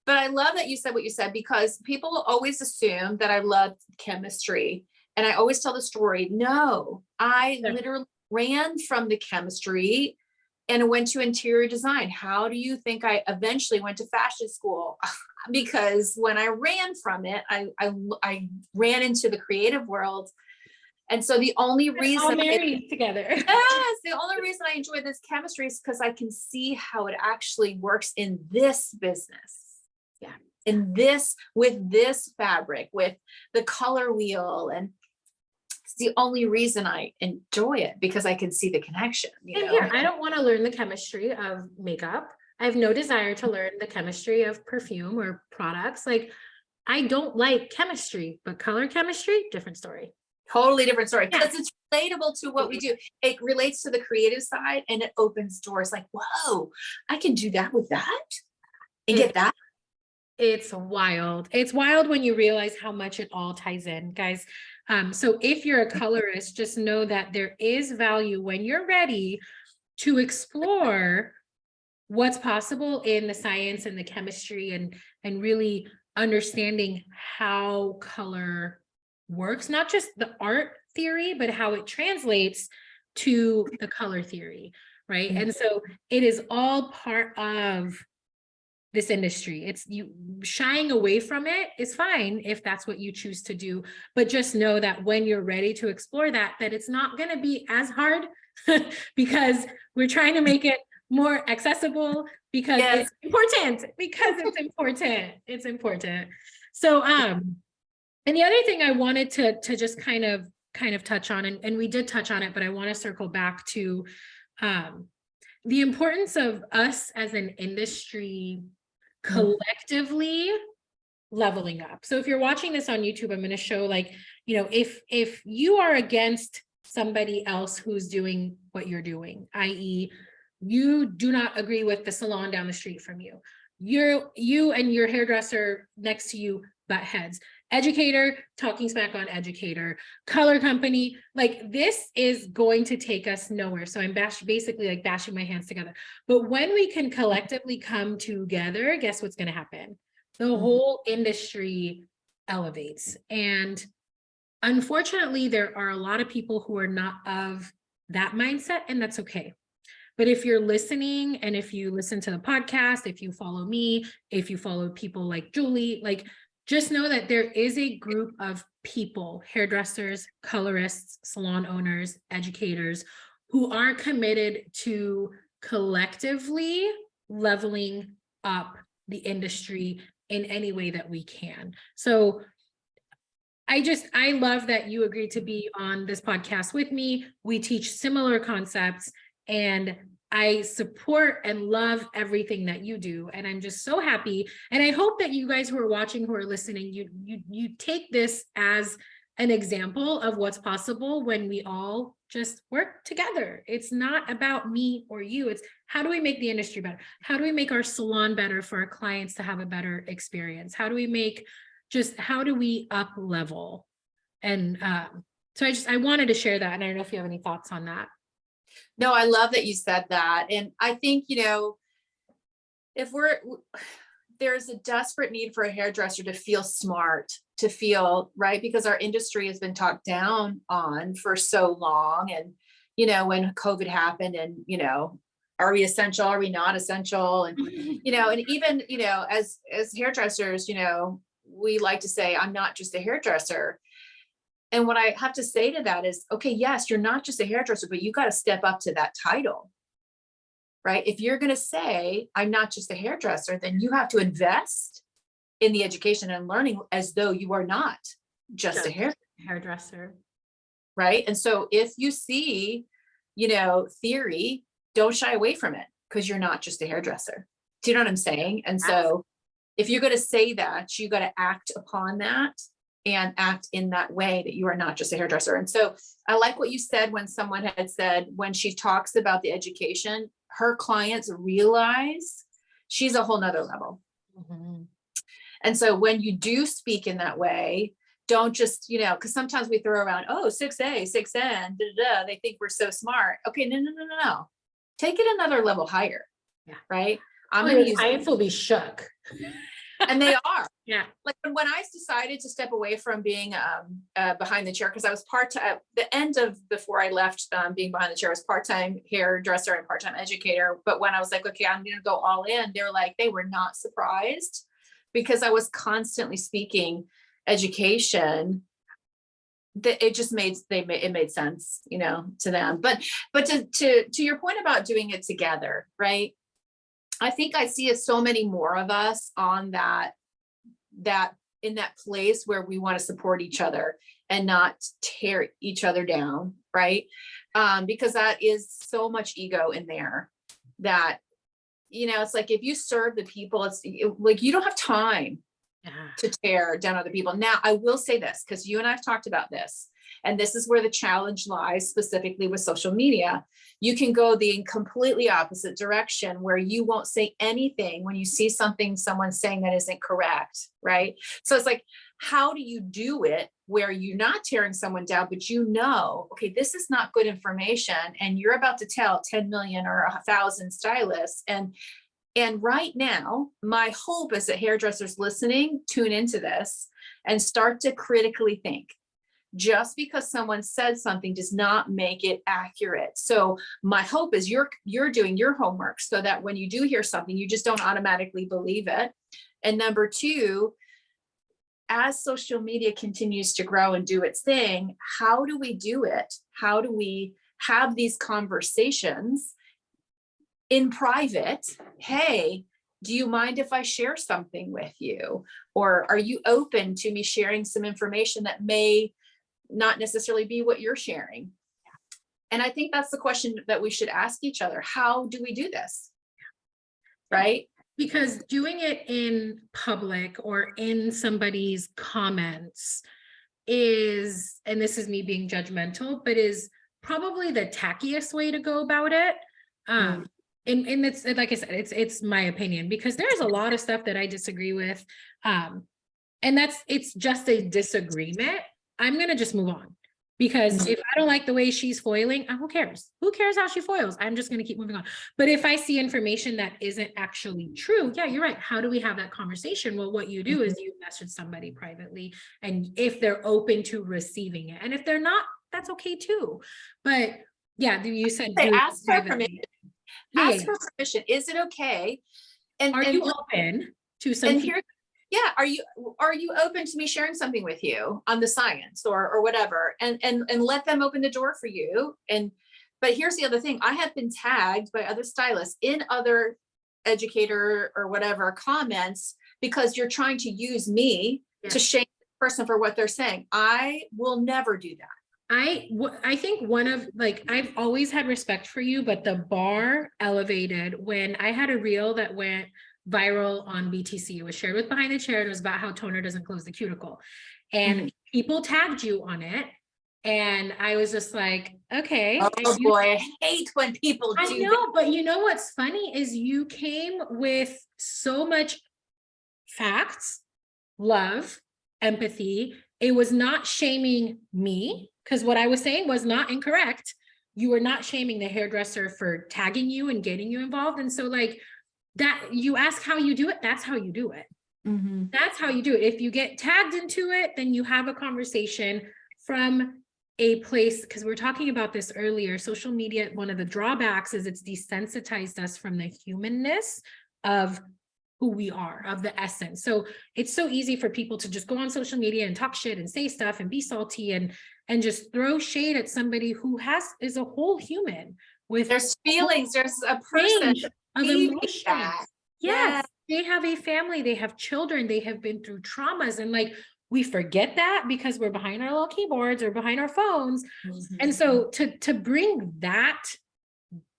But I love that you said what you said, because people always assume that I love chemistry. And I always tell the story. No, I literally ran from the chemistry and I went to interior design. How do you think I eventually went to fashion school? Because when I ran from it, I ran into the creative world. And so the only reason all married together. yes, the only reason I enjoy this chemistry is because I can see how it actually works in this business. Yeah. In this, with this fabric, with the color wheel. And it's the only reason I enjoy it, because I can see the connection. And here, I don't want to learn the chemistry of makeup. I have no desire to learn the chemistry of perfume or products. Like, I don't like chemistry, but color chemistry, different story. Totally different story, Yeah. because it's relatable to what we do. It relates to the creative side, and it opens doors like, whoa, I can do that with that and get that. It's wild. It's wild when you realize how much it all ties in, guys. So if you're a colorist, just know that there is value when you're ready to explore what's possible in the science and the chemistry, and really understanding how color works, not just the art theory, but how it translates to the color theory, right? Mhm. And so it is all part of this industry. It's you shying away from it is fine if that's what you choose to do, but just know that when you're ready to explore that it's not going to be as hard because we're trying to make it more accessible, because Yes. it's important. It's important. So, and the other thing I wanted to just kind of touch on, and we did touch on it, but I want to circle back to, the importance of us as an industry collectively leveling up. So if you're watching this on YouTube, I'm going to show, like, if you are against somebody else who's doing what you're doing, i.e., you do not agree with the salon down the street from you, you and your hairdresser next to you butt heads, educator talking smack on educator, color company, like, this is going to take us nowhere. So I'm basically like bashing my hands together. But when we can collectively come together, guess what's going to happen? The whole industry elevates. And unfortunately, there are a lot of people who are not of that mindset, and that's okay. But if you're listening, and if you listen to the podcast, if you follow me, if you follow people like Julie, like, just know that there is a group of people, hairdressers, colorists, salon owners, educators, who are committed to collectively leveling up the industry in any way that we can. So I love that you agreed to be on this podcast with me. We teach similar concepts, and I support and love everything that you do. And I'm just so happy. And I hope that you guys who are watching, who are listening, you take this as an example of what's possible when we all just work together. It's not about me or you. It's how do we make the industry better? How do we make our salon better for our clients to have a better experience? How do we up level? And so I wanted to share that. And I don't know if you have any thoughts on that. No, I love that you said that. And I think, if there's a desperate need for a hairdresser to feel smart, to feel right, because our industry has been talked down on for so long. And, when COVID happened, and, are we essential? Are we not essential? And, and even, as hairdressers, we like to say, I'm not just a hairdresser. And what I have to say to that is, okay, yes, you're not just a hairdresser, but you got to step up to that title, right? If you're going to say, I'm not just a hairdresser, then you have to invest in the education and learning as though you are not just a hairdresser. Right. And so if you see, theory, don't shy away from it, because you're not just a hairdresser. Do you know what I'm saying? And so if you're going to say that, you got to act upon that, and act in that way, that you are not just a hairdresser. And so I like what you said when someone had said, when she talks about the education, her clients realize she's a whole nother level. Mm-hmm. And so when you do speak in that way, don't just, because sometimes we throw around, 6A, 6N, they think we're so smart. Okay, no. Take it another level higher. Yeah. Right. I'm going to use clients will be shook. And they are. Yeah. Like when I decided to step away from being behind the chair, because I was part-time, the end of before I left being behind the chair, I was part-time hairdresser and part-time educator. But when I was like, okay, I'm going to go all in, they were not surprised because I was constantly speaking education. That it just it made sense, to them. But to your point about doing it together, right? I think I see so many more of us on that in that place where we want to support each other and not tear each other down, right? Because that is so much ego in there that, it's like, if you serve the people, like, you don't have time to tear down other people. Now, I will say this, because you and I've talked about this, and this is where the challenge lies specifically with social media. You can go the completely opposite direction where you won't say anything when you see someone's saying that isn't correct, right? So it's like, how do you do it where you're not tearing someone down, but okay, this is not good information, and you're about to tell 10 million or 1,000 stylists. And right now, my hope is that hairdressers listening tune into this and start to critically think. Just because someone said something does not make it accurate. So my hope is you're doing your homework so that when you do hear something, you just don't automatically believe it. And number two, as social media continues to grow and do its thing, how do we do it? How do we have these conversations in private? Hey, do you mind if I share something with you? Or are you open to me sharing some information that may not necessarily be what you're sharing? And I think that's the question that we should ask each other. How do we do this? Right? Because doing it in public or in somebody's comments is, and this is me being judgmental, but is probably the tackiest way to go about it. And it's, like I said, it's my opinion, because there's a lot of stuff that I disagree with. And it's just a disagreement. I'm going to just move on, because if I don't like the way she's foiling, who cares? Who cares how she foils? I'm just going to keep moving on. But if I see information that isn't actually true, yeah, you're right. How do we have that conversation? Well, what you do is you message somebody privately, and if they're open to receiving it, and if they're not, that's okay too. But yeah, you said ask for permission. Ask for permission. Is it okay? And are you open to something? Yeah, are you open to me sharing something with you on the science or whatever, and let them open the door for you. But here's the other thing. I have been tagged by other stylists in other educator or whatever comments because you're trying to use me to shame the person for what they're saying. I will never do that. I think I've always had respect for you, but the bar elevated when I had a reel that went viral on BTC. It was shared with Behind the Chair. It was about how toner doesn't close the cuticle, and people tagged you on it. And I was just like, okay. Oh boy, I hate when people do I know, that. But you know what's funny is you came with so much facts, love, empathy. It was not shaming me, because what I was saying was not incorrect. You were not shaming the hairdresser for tagging you and getting you involved. And so like that, you ask how you do it, that's how you do it. That's how you do it. If you get tagged into it, then you have a conversation from a place, because we were talking about this earlier. Social media, one of the drawbacks is it's desensitized us from the humanness of who we are, of the essence. So it's so easy for people to just go on social media and talk shit and say stuff and be salty and just throw shade at somebody who is a whole human with there's feelings, there's a person of emotion. Yes, they have a family, they have children, they have been through traumas, and like we forget that because we're behind our little keyboards or behind our phones. And so to bring that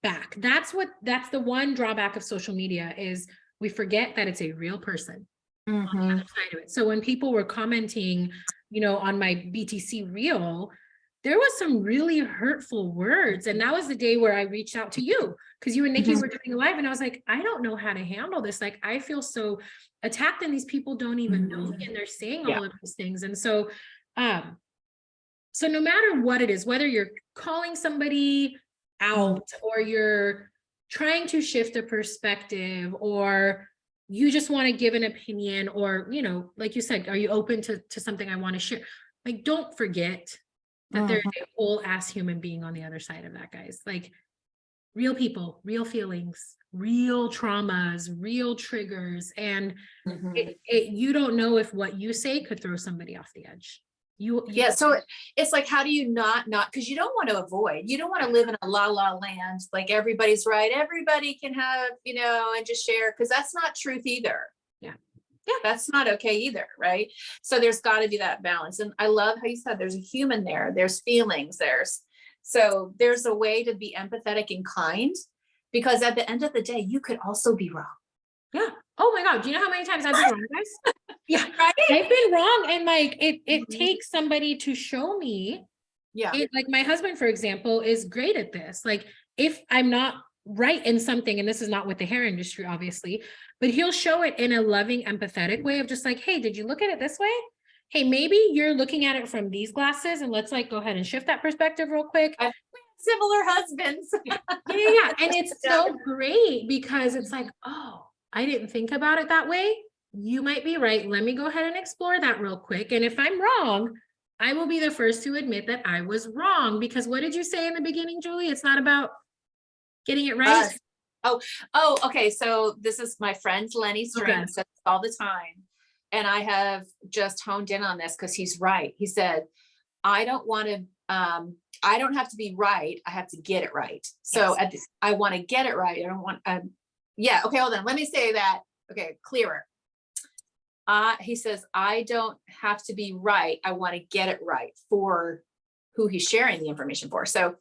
back, that's the one drawback of social media is we forget that it's a real person on the other side of it. So when people were commenting, on my BTC reel, there was some really hurtful words. And that was the day where I reached out to you, because you and Nikki were doing a live, and I was like, I don't know how to handle this. Like, I feel so attacked, and these people don't even know me, and they're saying all of these things. And so, so no matter what it is, whether you're calling somebody out or you're trying to shift a perspective, or you just want to give an opinion, or, you know, like you said, are you open to something I want to share? Like, don't forget that there's a whole ass human being on the other side of that, guys. Like, real people, real feelings, real traumas, real triggers. And you don't know if what you say could throw somebody off the edge. Yeah, so it's like, how do you not, because you don't want to avoid, you don't want to live in a la la land, like everybody's right, everybody can have, you know, and just share, because that's not truth either. Yeah. That's not okay either, right? So there's got to be that balance. And I love how you said there's a human there, there's feelings, there's a way to be empathetic and kind, because at the end of the day, you could also be wrong. Yeah. Oh my God. Do you know how many times I've been wrong, guys? Yeah. Right? I've been wrong. And like, it takes somebody to show me. Yeah. Like my husband, for example, is great at this. Like, if I'm not right in something, and this is not with the hair industry, obviously, but he'll show it in a loving, empathetic way of just like, hey, did you look at it this way? Hey, maybe you're looking at it from these glasses, and let's like go ahead and shift that perspective real quick. Similar husbands. Yeah. And it's so great, because it's like, oh, I didn't think about it that way. You might be right. Let me go ahead and explore that real quick. And if I'm wrong, I will be the first to admit that I was wrong. Because what did you say in the beginning, Julie? It's not about getting it right. Okay. So this is my friend Lenny String says all the time. And I have just honed in on this because he's right. He said, I don't have to be right. I have to get it right. So I want to get it right. I don't want, yeah. Okay. Hold on. Let me say that. Okay. Clearer. He says, I don't have to be right. I want to get it right for who he's sharing the information for. So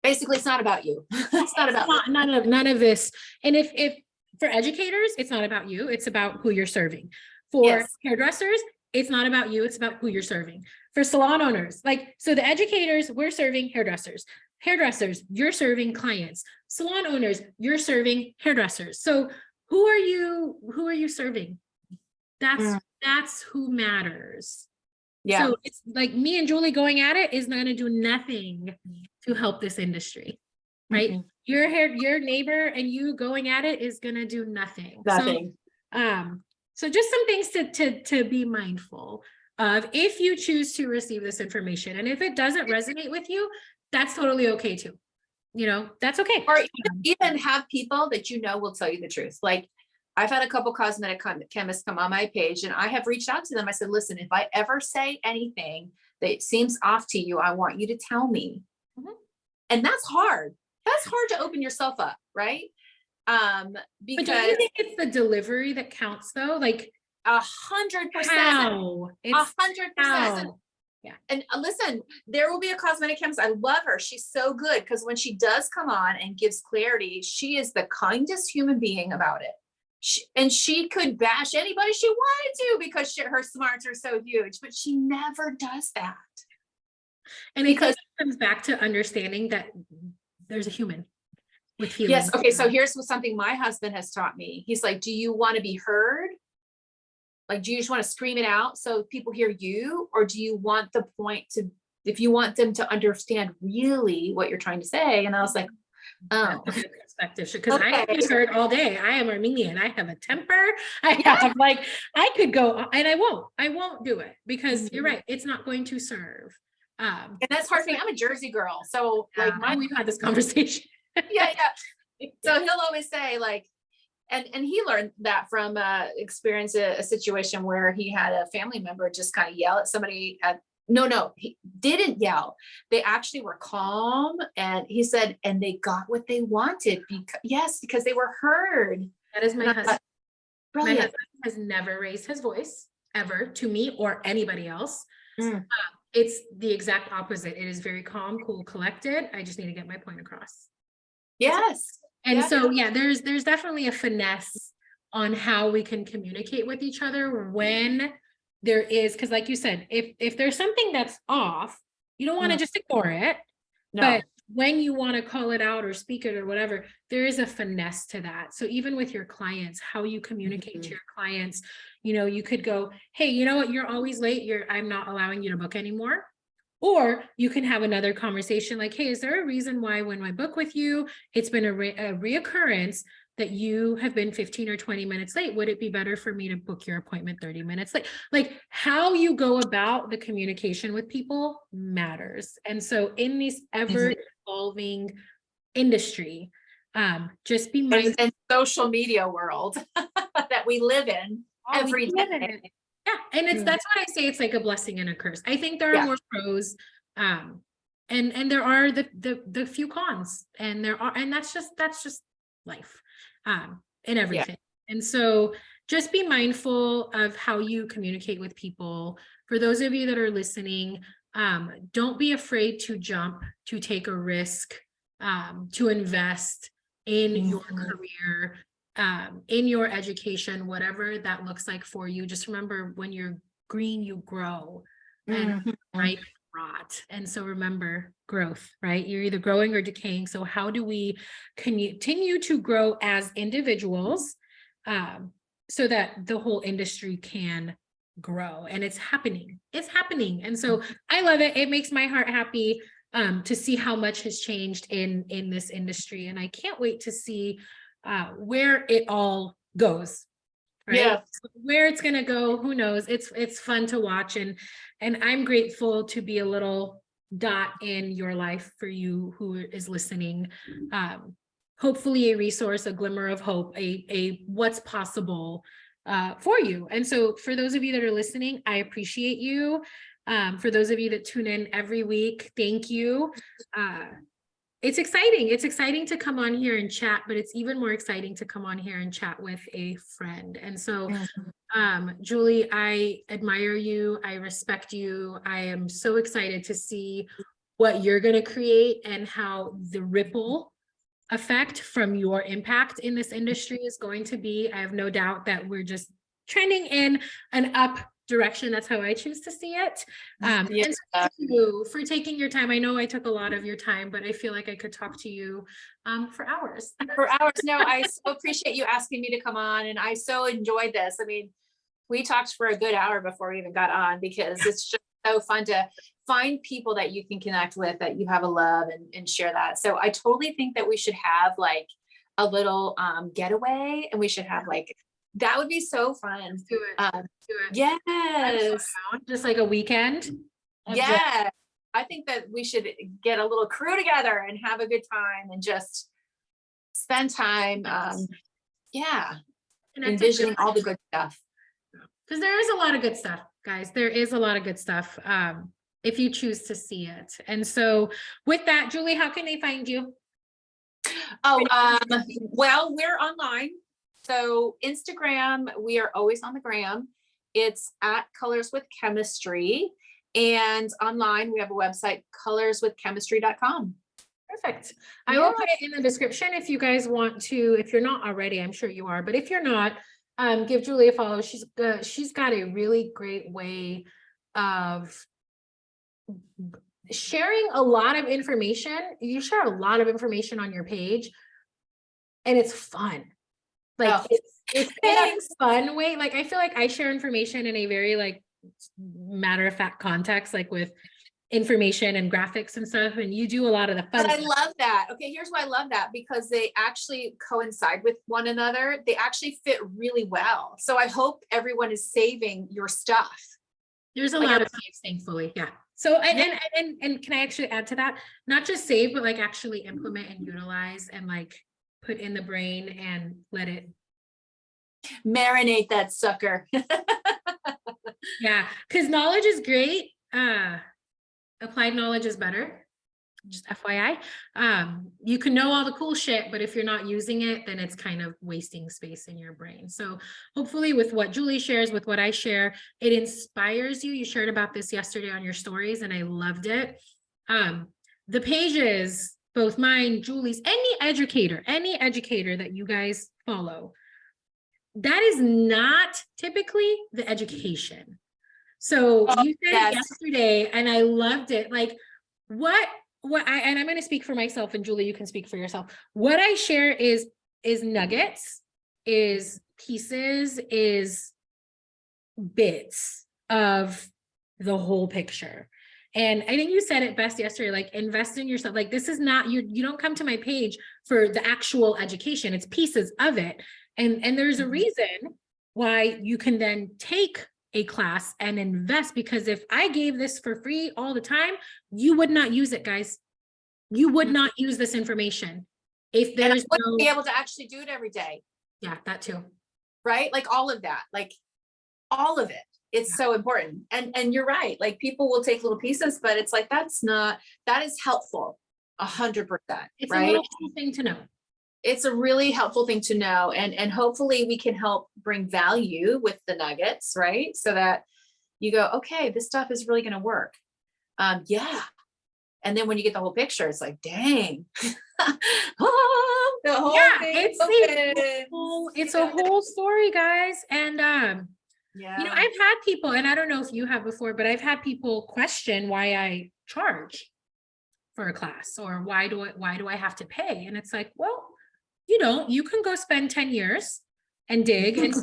basically it's not about you. It's not about none of this. And if for educators, it's not about you. It's about who you're serving. For hairdressers, it's not about you. It's about who you're serving. For salon owners, like, so the educators, we're serving hairdressers. Hairdressers, you're serving clients. Salon owners, you're hairdressers. So who are you serving? That's who matters. Yeah. So it's like me and Julie going at it is not going to do nothing to help this industry, right? Your neighbor and you going at it is going to do nothing. So just some things to be mindful of if you choose to receive this information. And if it doesn't resonate with you, that's totally okay too. You know, that's okay. Or even have people that you know will tell you the truth. Like, I've had a couple cosmetic chemists come on my page, and I have reached out to them. I said, listen, if I ever say anything that seems off to you, I want you to tell me. And that's hard. That's hard to open yourself up, right? Because but don't you think it's the delivery that counts though? Like 100%. 100%. Yeah. And listen, there will be a cosmetic chemist. I love her. She's so good, because when she does come on and gives clarity, she is the kindest human being about it. She could bash anybody she wanted to because her smarts are so huge, but she never does that. And because it comes back to understanding that there's a human with feelings. Yes. Okay. So here's something my husband has taught me. He's like, do you want to be heard? Like, do you just want to scream it out so people hear you? Or do you want the point to, if you want them to understand really what you're trying to say? And I was like, oh, perspective, because I get heard all day. I am Armenian. I have a temper. I have I could go, and I won't do it, because you're right. It's not going to serve. And that's hard for me. I'm a Jersey girl. So like we've had this conversation. Yeah. So he'll always say like, and he learned that from experience a situation where he had a family member just kind of yell at somebody no, he didn't yell. They actually were calm. And he said, and they got what they wanted because they were heard. That is my husband. My husband has never raised his voice ever to me or anybody else. It's the exact opposite. It is very calm, cool, collected. I just need to get my point across. Yes. And so, there's definitely a finesse on how we can communicate with each other when there is, because like you said, if there's something that's off, you don't want to just ignore it. No. But when you want to call it out or speak it or whatever, there is a finesse to that. So even with your clients, how you communicate to your clients, you could go, hey, you know what, you're always late. I'm not allowing you to book anymore. Or you can have another conversation like, hey, is there a reason why when I book with you, it's been a reoccurrence, that you have been 15 or 20 minutes late. Would it be better for me to book your appointment 30 minutes late? Like how you go about the communication with people matters. And so in this ever evolving industry, just be mindful. And social media world that we live in every day. Yeah, and that's what I say. It's like a blessing and a curse. I think there are more pros, and there are the few cons, and that's just life, and everything. And so just be mindful of how you communicate with people. For those of you that are listening, don't be afraid to jump, to take a risk, to invest in your career, in your education, whatever that looks like for you. Just remember, when you're green, you grow, and ripe rot. And so remember growth, right? You're either growing or decaying. So how do we continue to grow as individuals, so that the whole industry can grow? And it's happening. And so I love it. It makes my heart happy, to see how much has changed in this industry. And I can't wait to see where it all goes, right? Yeah. Where it's going to go, who knows? It's fun to watch. And I'm grateful to be a little dot in your life for you who is listening. Hopefully a resource, a glimmer of hope, a what's possible for you. And so for those of you that are listening, I appreciate you. For those of you that tune in every week, thank you. It's exciting. It's exciting to come on here and chat, but it's even more exciting to come on here and chat with a friend. And so, Julie, I admire you. I respect you. I am so excited to see what you're going to create and how the ripple effect from your impact in this industry is going to be. I have no doubt that we're just trending in an up direction. That's how I choose to see it. And so thank you for taking your time. I know I took a lot of your time, but I feel like I could talk to you for hours. No, I so appreciate you asking me to come on, and I so enjoyed this. I mean, we talked for a good hour before we even got on, because it's just so fun to find people that you can connect with, that you have a love, and share that. So I totally think that we should have like a little getaway, and we should have like, that would be so fun. Do it. Yes. Just like a weekend. Yeah. I think that we should get a little crew together and have a good time and just spend time. Envisioning all the good stuff. Because there is a lot of good stuff, guys. There is a lot of good stuff, if you choose to see it. And so with that, Julie, how can they find you? Well, we're online. So Instagram, we are always on the gram. It's at Colors with Chemistry. And online, we have a website, colorswithchemistry.com. Perfect. I will put it in the description if you guys want to, if you're not already, I'm sure you are, but if you're not, give Julie a follow. She's got a really great way of sharing a lot of information. You share a lot of information on your page, and it's fun. Like it's in a fun way. Like I feel like I share information in a very like matter of fact context, like with information and graphics and stuff, and you do a lot of the fun But I stuff. love that. Okay, here's why I love that, because they actually coincide with one another. They actually fit really well. So I hope everyone is saving your stuff. There's a lot of saves, thankfully. Yeah. So and can I actually add to that? Not just save, but like actually implement and utilize and like put in the brain and let it marinate that sucker. Yeah, because knowledge is great. Applied knowledge is better. Just FYI. You can know all the cool shit, but if you're not using it, then it's kind of wasting space in your brain. So hopefully with what Julie shares, with what I share, it inspires you. You shared about this yesterday on your stories, and I loved it. The pages, both mine, Julie's, any educator that you guys follow, that is not typically the education. So you said it yesterday, and I loved it. Like and I'm going to speak for myself, and Julie, you can speak for yourself. What I share is nuggets, is pieces, is bits of the whole picture. And I think you said it best yesterday, like invest in yourself. Like this is not, you don't come to my page for the actual education, it's pieces of it. And there's a reason why you can then take a class and invest, because if I gave this for free all the time, you would not use it, guys. You would not use this information. If there's and I wouldn't be able to actually do it every day. Yeah, that too. Right? Like all of that, like all of it. It's so important. And you're right. Like people will take little pieces, but it's like, that is helpful. 100%. It's right? a little cool thing to know. It's a really helpful thing to know. And hopefully we can help bring value with the nuggets, right? So that you go, okay, this stuff is really going to work. Yeah. And then when you get the whole picture, it's like, dang. Oh, the whole thing it's a whole story, guys. And yeah. you know, I've had people, and I don't know if you have before, but I've had people question why I charge for a class, or why do I have to pay? And it's like, well, you know, you can go spend 10 years and dig and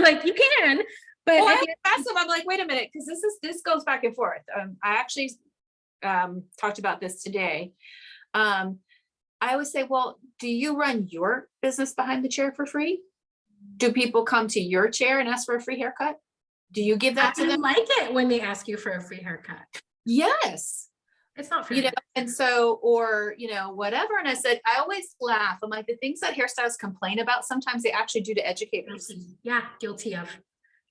like you can, but well, I asked them, I'm like, wait a minute, because this goes back and forth. I actually talked about this today. I always say, well, do you run your business behind the chair for free? Do people come to your chair and ask for a free haircut? Do you give that to them? I like it when they ask you for a free haircut. Yes. It's not free. You know, and so, or, you know, whatever. And I said, I always laugh. I'm like, the things that hairstylists complain about, sometimes they actually do to educators. Yeah, guilty of.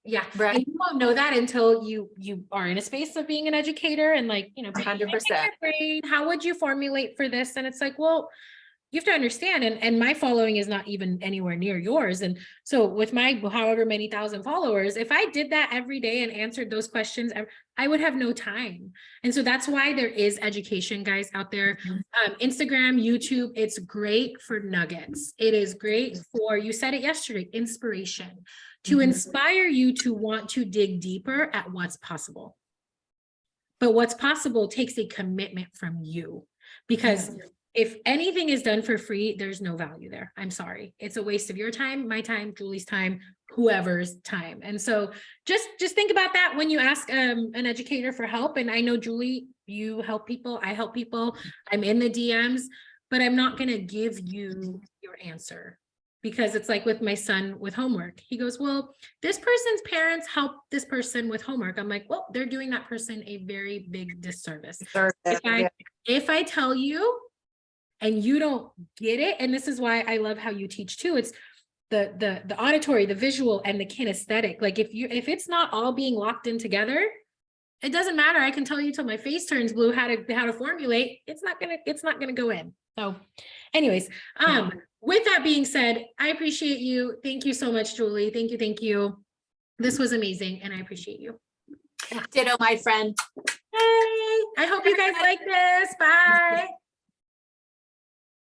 Yeah. Right. And you won't know that until you are in a space of being an educator and like, you know, 100%. How would you formulate for this? And it's like, well, you have to understand, and my following is not even anywhere near yours. And so with my however many thousand followers, if I did that every day and answered those questions, I would have no time. And so that's why there is education, guys, out there. Instagram, YouTube, it's great for nuggets. It is great for, you said it yesterday, inspiration, to inspire you to want to dig deeper at what's possible. But what's possible takes a commitment from you, because if anything is done for free, there's no value there. I'm sorry. It's a waste of your time, my time, Julie's time, whoever's time. And so just think about that when you ask an educator for help. And I know, Julie, you help people. I help people. I'm in the DMs, but I'm not going to give you your answer, because it's like with my son with homework. He goes, well, this person's parents help this person with homework. I'm like, well, they're doing that person a very big disservice. If I tell you, and you don't get it, and this is why I love how you teach too, it's the auditory, the visual, and the kinesthetic. Like if it's not all being locked in together, it doesn't matter. I can tell you till my face turns blue how to formulate. It's not gonna go in. So anyways, with that being said, I appreciate you. Thank you so much, Julie. Thank you. This was amazing, and I appreciate you. Ditto, my friend. Hey, I hope you guys like this. Bye.